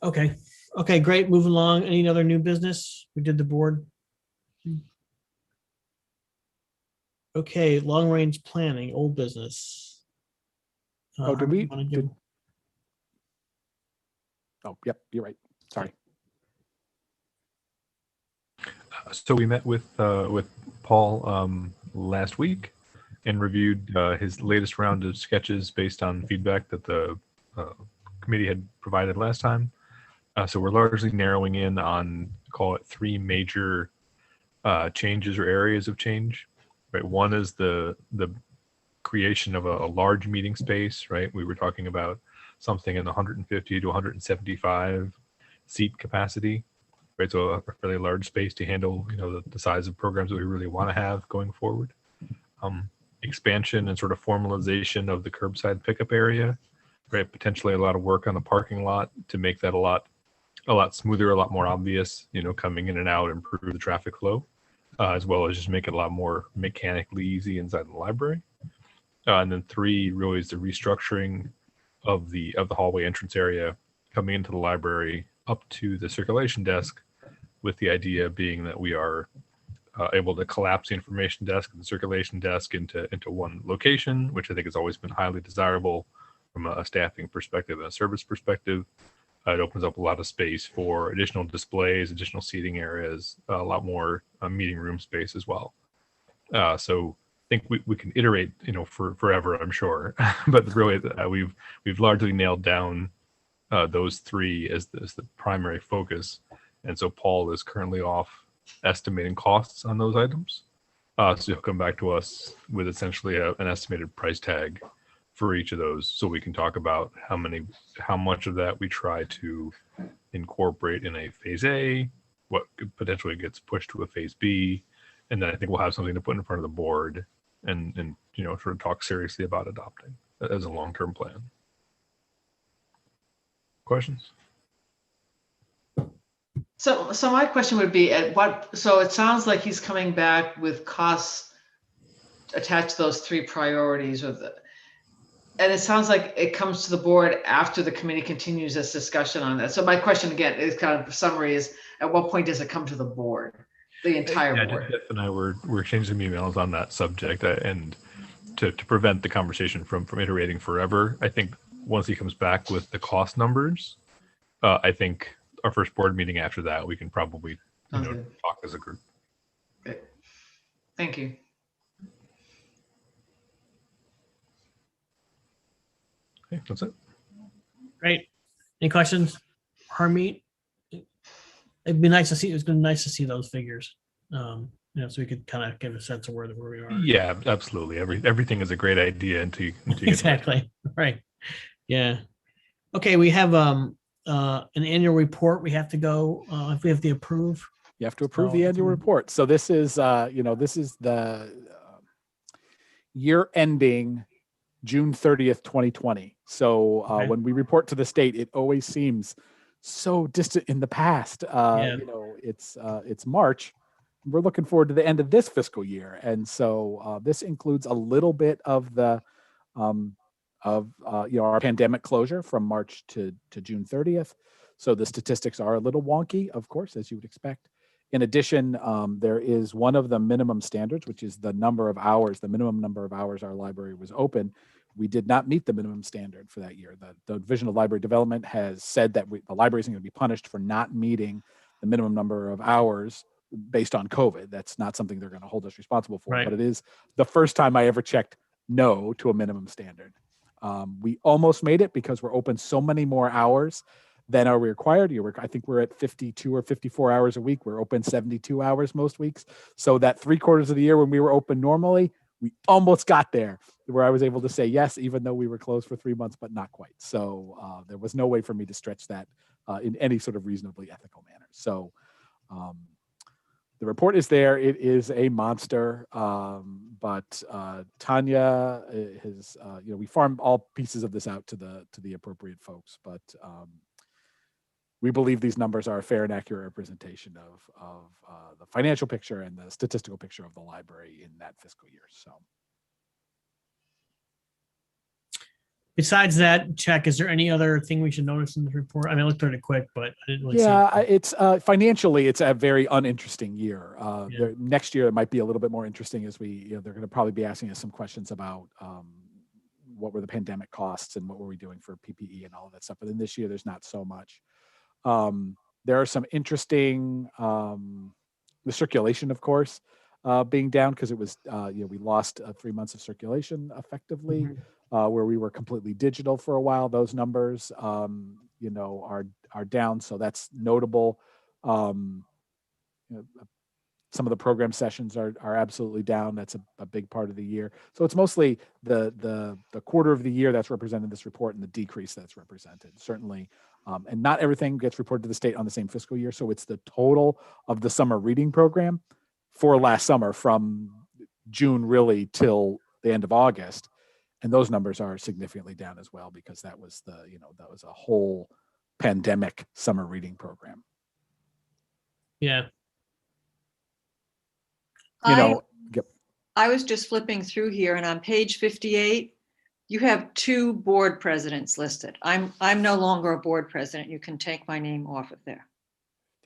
Okay. Okay, great. Moving along. Any other new business? We did the board. Okay, long range planning, old business.
Oh, did
Harvey,
we?
you wanna give-
Oh, yep, you're right. Sorry.
So we met with Paul last week and reviewed his latest round of sketches based on feedback that the committee had provided last time. So we're largely narrowing in on, call it, three major changes or areas of change. Right, one is the creation of a large meeting space. Right, we were talking about something in the 150 to 175 seat capacity. Right, so a fairly large space to handle, the size of programs that we really want to have going forward. Expansion and sort of formalization of the curbside pickup area. Right, potentially a lot of work on the parking lot to make that a lot smoother, a lot more obvious. Coming in and out, improve the traffic flow, as well as just make it a lot more mechanically easy inside the library. And then three really is the restructuring of the hallway entrance area coming into the library up to the circulation desk, with the idea being that we are able to collapse the information desk and the circulation desk into one location, which I think has always been highly desirable from a staffing perspective and a service perspective. It opens up a lot of space for additional displays, additional seating areas, a lot more meeting room space as well. So I think we can iterate, for forever, I'm sure, but really we've largely nailed down those three as the primary focus. And so Paul is currently off estimating costs on those items. So he'll come back to us with essentially an estimated price tag for each of those, so we can talk about how much of that we try to incorporate in a phase A, what potentially gets pushed to a phase B, and then I think we'll have something to put in front of the board and sort of talk seriously about adopting as a long-term plan. Questions?
So my question would be, so it sounds like he's coming back with costs attached to those three priorities, and it sounds like it comes to the board after the committee continues this discussion on that. So my question again is kind of summary is, at what point does it come to the board, the entire board?
Jeff and I were exchanging some emails on that subject, and to prevent the conversation from iterating forever, I think once he comes back with the cost numbers, I think our first board meeting after that, we can probably talk as a group.
Okay. Thank you.
Okay, that's it.
Great. Any questions? Harmeet? It'd be nice to see. It's been nice to see those figures. So we could kind of get a sense of where we are.
Yeah, absolutely. Everything is a great idea until you
Exactly. Right. Yeah. Okay. We have an annual report. We have to go. If we have to approve.
You have to approve the annual report. So this is, this is the year ending June 30th, 2020. So
Okay.
when we report to the state, it always seems so distant in the past. It's March. We're looking forward to the end of this fiscal year. And so this includes a little bit of the our pandemic closure from March to June 30th. So the statistics are a little wonky, of course, as you would expect. In addition, there is one of the minimum standards, which is the minimum number of hours our library was open. We did not meet the minimum standard for that year. The Division of Library Development has said that the library isn't going to be punished for not meeting the minimum number of hours based on COVID. That's not something they're going to hold us responsible for,
Right.
but it is the first time I ever checked no to a minimum standard. We almost made it because we're open so many more hours than are required. I think we're at 52 or 54 hours a week. We're open 72 hours most weeks. So that 3/4 of the year when we were open normally, we almost got there where I was able to say yes, even though we were closed for 3 months, but not quite. So there was no way for me to stretch that in any sort of reasonably ethical manner. So the report is there. It is a monster, but Tanya has, we farmed all pieces of this out to the appropriate folks, but we believe these numbers are a fair and accurate representation of the financial picture and the statistical picture of the library in that fiscal year. So.
Besides that, check, is there any other thing we should notice in the report? I mean, I looked at it quick, but I didn't really see
Yeah,
it.
it's financially, it's a very uninteresting year.
Yeah.
Next year, it might be a little bit more interesting as they're going to probably be asking us some questions about what were the pandemic costs and what were we doing for PPE and all of that stuff. But then this year, there's not so much. There are some interesting, the circulation, of course, being down because it was, we lost 3 months of circulation effectively.
Mhm.
Where we were completely digital for a while. Those numbers, are down, so that's notable. Some of the program sessions are absolutely down. That's a big part of the year. So it's mostly the quarter of the year that's represented in this report and the decrease that's represented. Certainly, and not everything gets reported to the state on the same fiscal year. So it's the total of the summer reading program for last summer from June really till the end of August. And those numbers are significantly down as well because that was that was a whole pandemic summer reading program.
Yeah.
I was just flipping through here, and on page 58, you have 2 board presidents listed. I'm no longer a board president. You can take my name off of there.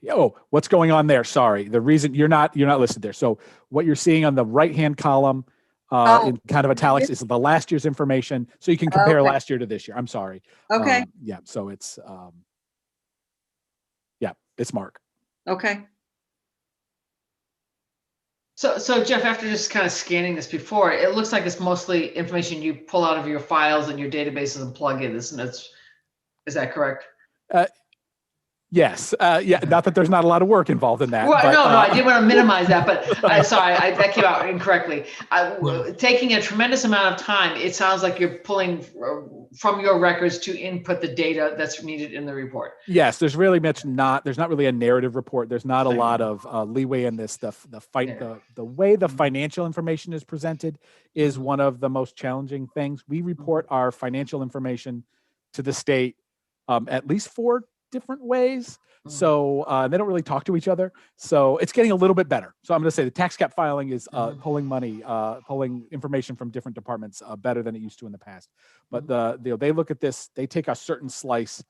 Oh, what's going on there? Sorry, the reason you're not listed there. So what you're seeing on the right-hand column. In kind of italics is the last year's information. So you can compare last year to this year. I'm sorry.
Okay.
So it's, it's Mark.
Okay.
So Jeff, after just kind of scanning this before, it looks like it's mostly information you pull out of your files and your databases and plug in. Is that correct?
Yes. Not that there's not a lot of work involved in that.
Well,
but,
no, I didn't want to minimize that, but sorry, that came out incorrectly. Taking a tremendous amount of time, it sounds like you're pulling from your records to input the data that's needed in the report.
Yes, there's not really a narrative report. There's not a lot of leeway in this. The way the financial information is presented is one of the most challenging things. We report our financial information to the state at least 4 different ways. So they don't really talk to each other. So it's getting a little bit better. So I'm going to say the tax cap filing is pulling money, pulling information from different departments better than it used to in the past. But they look at this, they take a certain slice,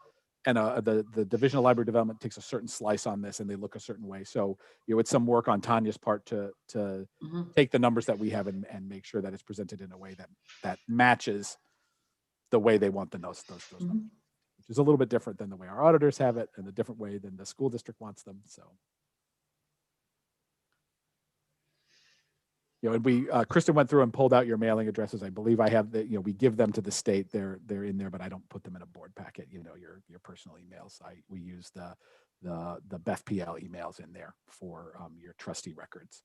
and the Division of Library Development takes a certain slice on this, and they look a certain way. So it's some work on Tanya's part to take the numbers that we have and make sure that it's presented in a way that matches the way they want those numbers. Which is a little bit different than the way our auditors have it and a different way than the school district wants them. So, and we, Kristen went through and pulled out your mailing addresses. I believe I have that, we give them to the state. They're in there, but I don't put them in a board packet, your personal emails. We use the BPL emails in there for your trustee records.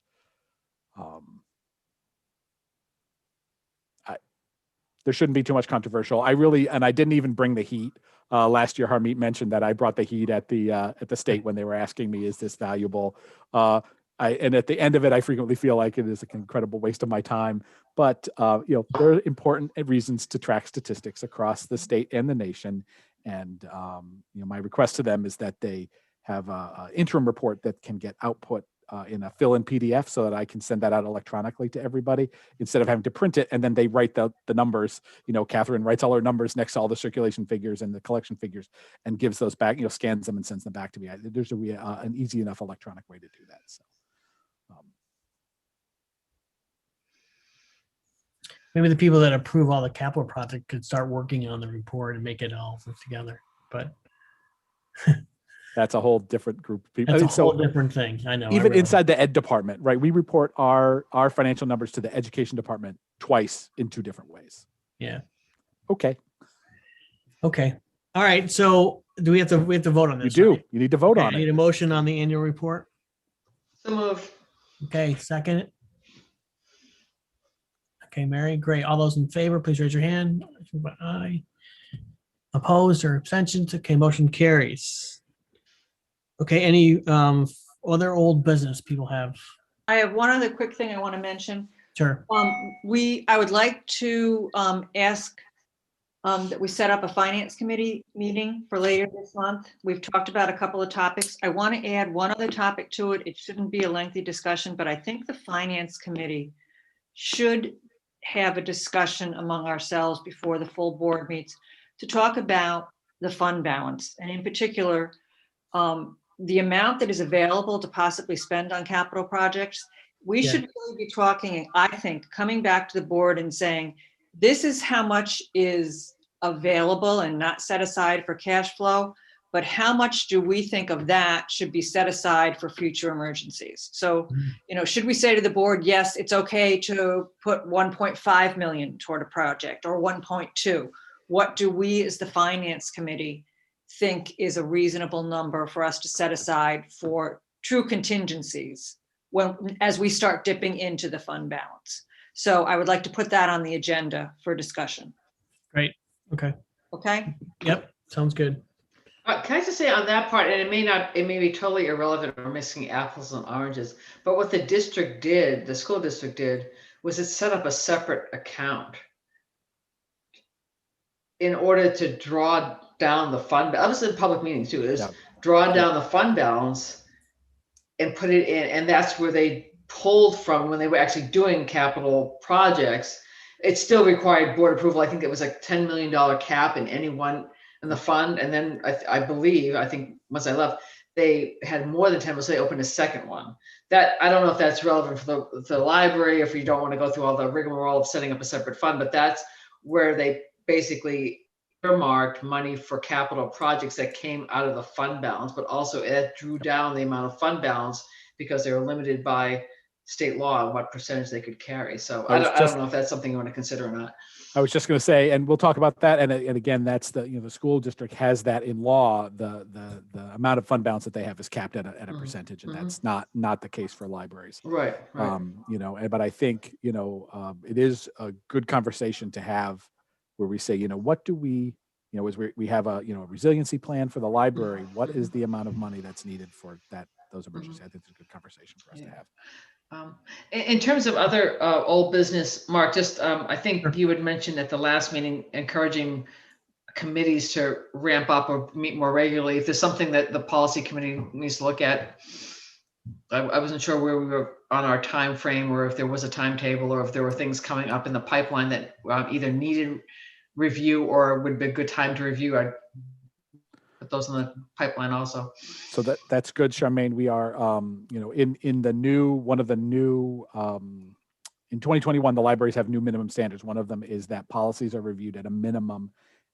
There shouldn't be too much controversial. I didn't even bring the heat. Last year, Harmeet mentioned that I brought the heat at the state when they were asking me, is this valuable? And at the end of it, I frequently feel like it is an incredible waste of my time. But, there are important reasons to track statistics across the state and the nation. And, my request to them is that they have an interim report that can get output in a fill-in PDF so that I can send that out electronically to everybody instead of having to print it. And then they write the numbers, Catherine writes all her numbers next to all the circulation figures and the collection figures and gives those back, scans them and sends them back to me. There's an easy enough electronic way to do that. So.
Maybe the people that approve all the capital project could start working on the report and make it all put together, but
that's a whole different group of people.
That's a whole different thing. I know.
Even inside the ed department, right? We report our financial numbers to the education department twice in 2 different ways.
Yeah.
Okay.
All right. So do we have to vote on this?
You do.
Right?
You need to vote on it.
I need a motion on the annual report.
So move.
Okay. Second it. Okay, Mary. Great. All those in favor, please raise your hand. Aye. Opposed or abstentions? Okay, motion carries. Okay, any other old business people have?
I have one other quick thing I want to mention.
Sure.
I would like to ask that we set up a finance committee meeting for later this month. We've talked about a couple of topics. I want to add one other topic to it. It shouldn't be a lengthy discussion, but I think the finance committee should have a discussion among ourselves before the full board meets to talk about the fund balance, and in particular, the amount that is available to possibly spend on capital projects. We
Yeah.
should really be talking, I think, coming back to the board and saying, this is how much is available and not set aside for cash flow, but how much do we think of that should be set aside for future emergencies? So, should we say to the board, yes, it's okay to put 1.5 million toward a project or 1.2? What do we as the finance committee think is a reasonable number for us to set aside for true contingencies as we start dipping into the fund balance? So I would like to put that on the agenda for discussion.
Great. Okay.
Okay?
Yep. Sounds good.
Can I just say on that part, and it may be totally irrelevant or mixing apples and oranges, but what the district did, the school district did, was it set up a separate account in order to draw down the fund. I was in public meetings too, is draw down the fund balance and put it in, and that's where they pulled from when they were actually doing capital projects. It still required board approval. I think it was like $10 million cap in any one in the fund. And then I think once I left, they had more than 10, so they opened a second one. That, I don't know if that's relevant for the library, if you don't want to go through all the rigmarole of setting up a separate fund, but that's where they basically earmarked money for capital projects that came out of the fund balance, but also it drew down the amount of fund balance because they were limited by state law and what percentage they could carry. So I don't know if that's something you want to consider or not.
I was just going to say, and we'll talk about that. And again, that's the school district has that in law. The amount of fund balance that they have is capped at a percentage, and that's not the case for libraries.
Right.
But I think it is a good conversation to have where we say, what do we, as we have a resiliency plan for the library. What is the amount of money that's needed for those emergencies? I think it's a good conversation for us to have.
In terms of other old business, Mark, just I think you had mentioned at the last meeting encouraging committees to ramp up or meet more regularly. If there's something that the policy committee needs to look at, I wasn't sure where we were on our time frame, or if there was a timetable, or if there were things coming up in the pipeline that either needed review or would be a good time to review. I'd put those in the pipeline also.
So that's good, Charmaine. We are, in the new, one of the new, in 2021, the libraries have new minimum standards. One of them is that policies are reviewed at a minimum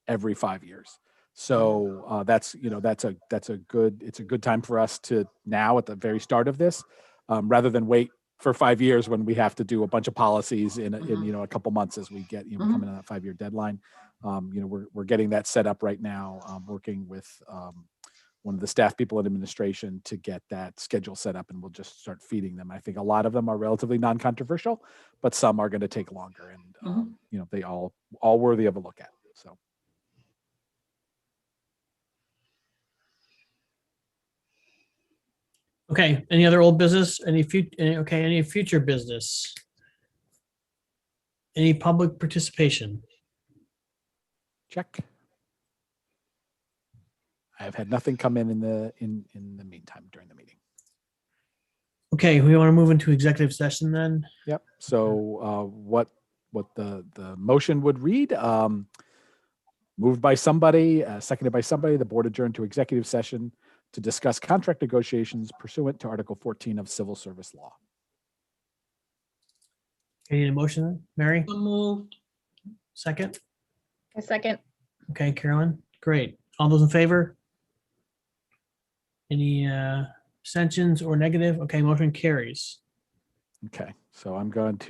every 5 years. So that's a good time for us to now at the very start of this, rather than wait for 5 years when we have to do a bunch of policies in a couple months as we get coming on that 5-year deadline. We're getting that set up right now, working with one of the staff people in administration to get that schedule set up, and we'll just start feeding them. I think a lot of them are relatively non-controversial, but some are going to take longer, and they all worthy of a look at. So.
Okay. Any other old business? Any future business? Any public participation?
Check. I have had nothing come in the meantime during the meeting.
Okay, we want to move into executive session then.
Yep. So what the motion would read, moved by somebody, seconded by somebody, the board adjourned to executive session to discuss contract negotiations pursuant to Article 14 of Civil Service Law.
Any motion, then? Mary?
Moved.
Second?
A second.
Okay, Carolyn, great. All those in favor? Any abstentions or negative? Okay, motion carries.
Okay, so I'm going to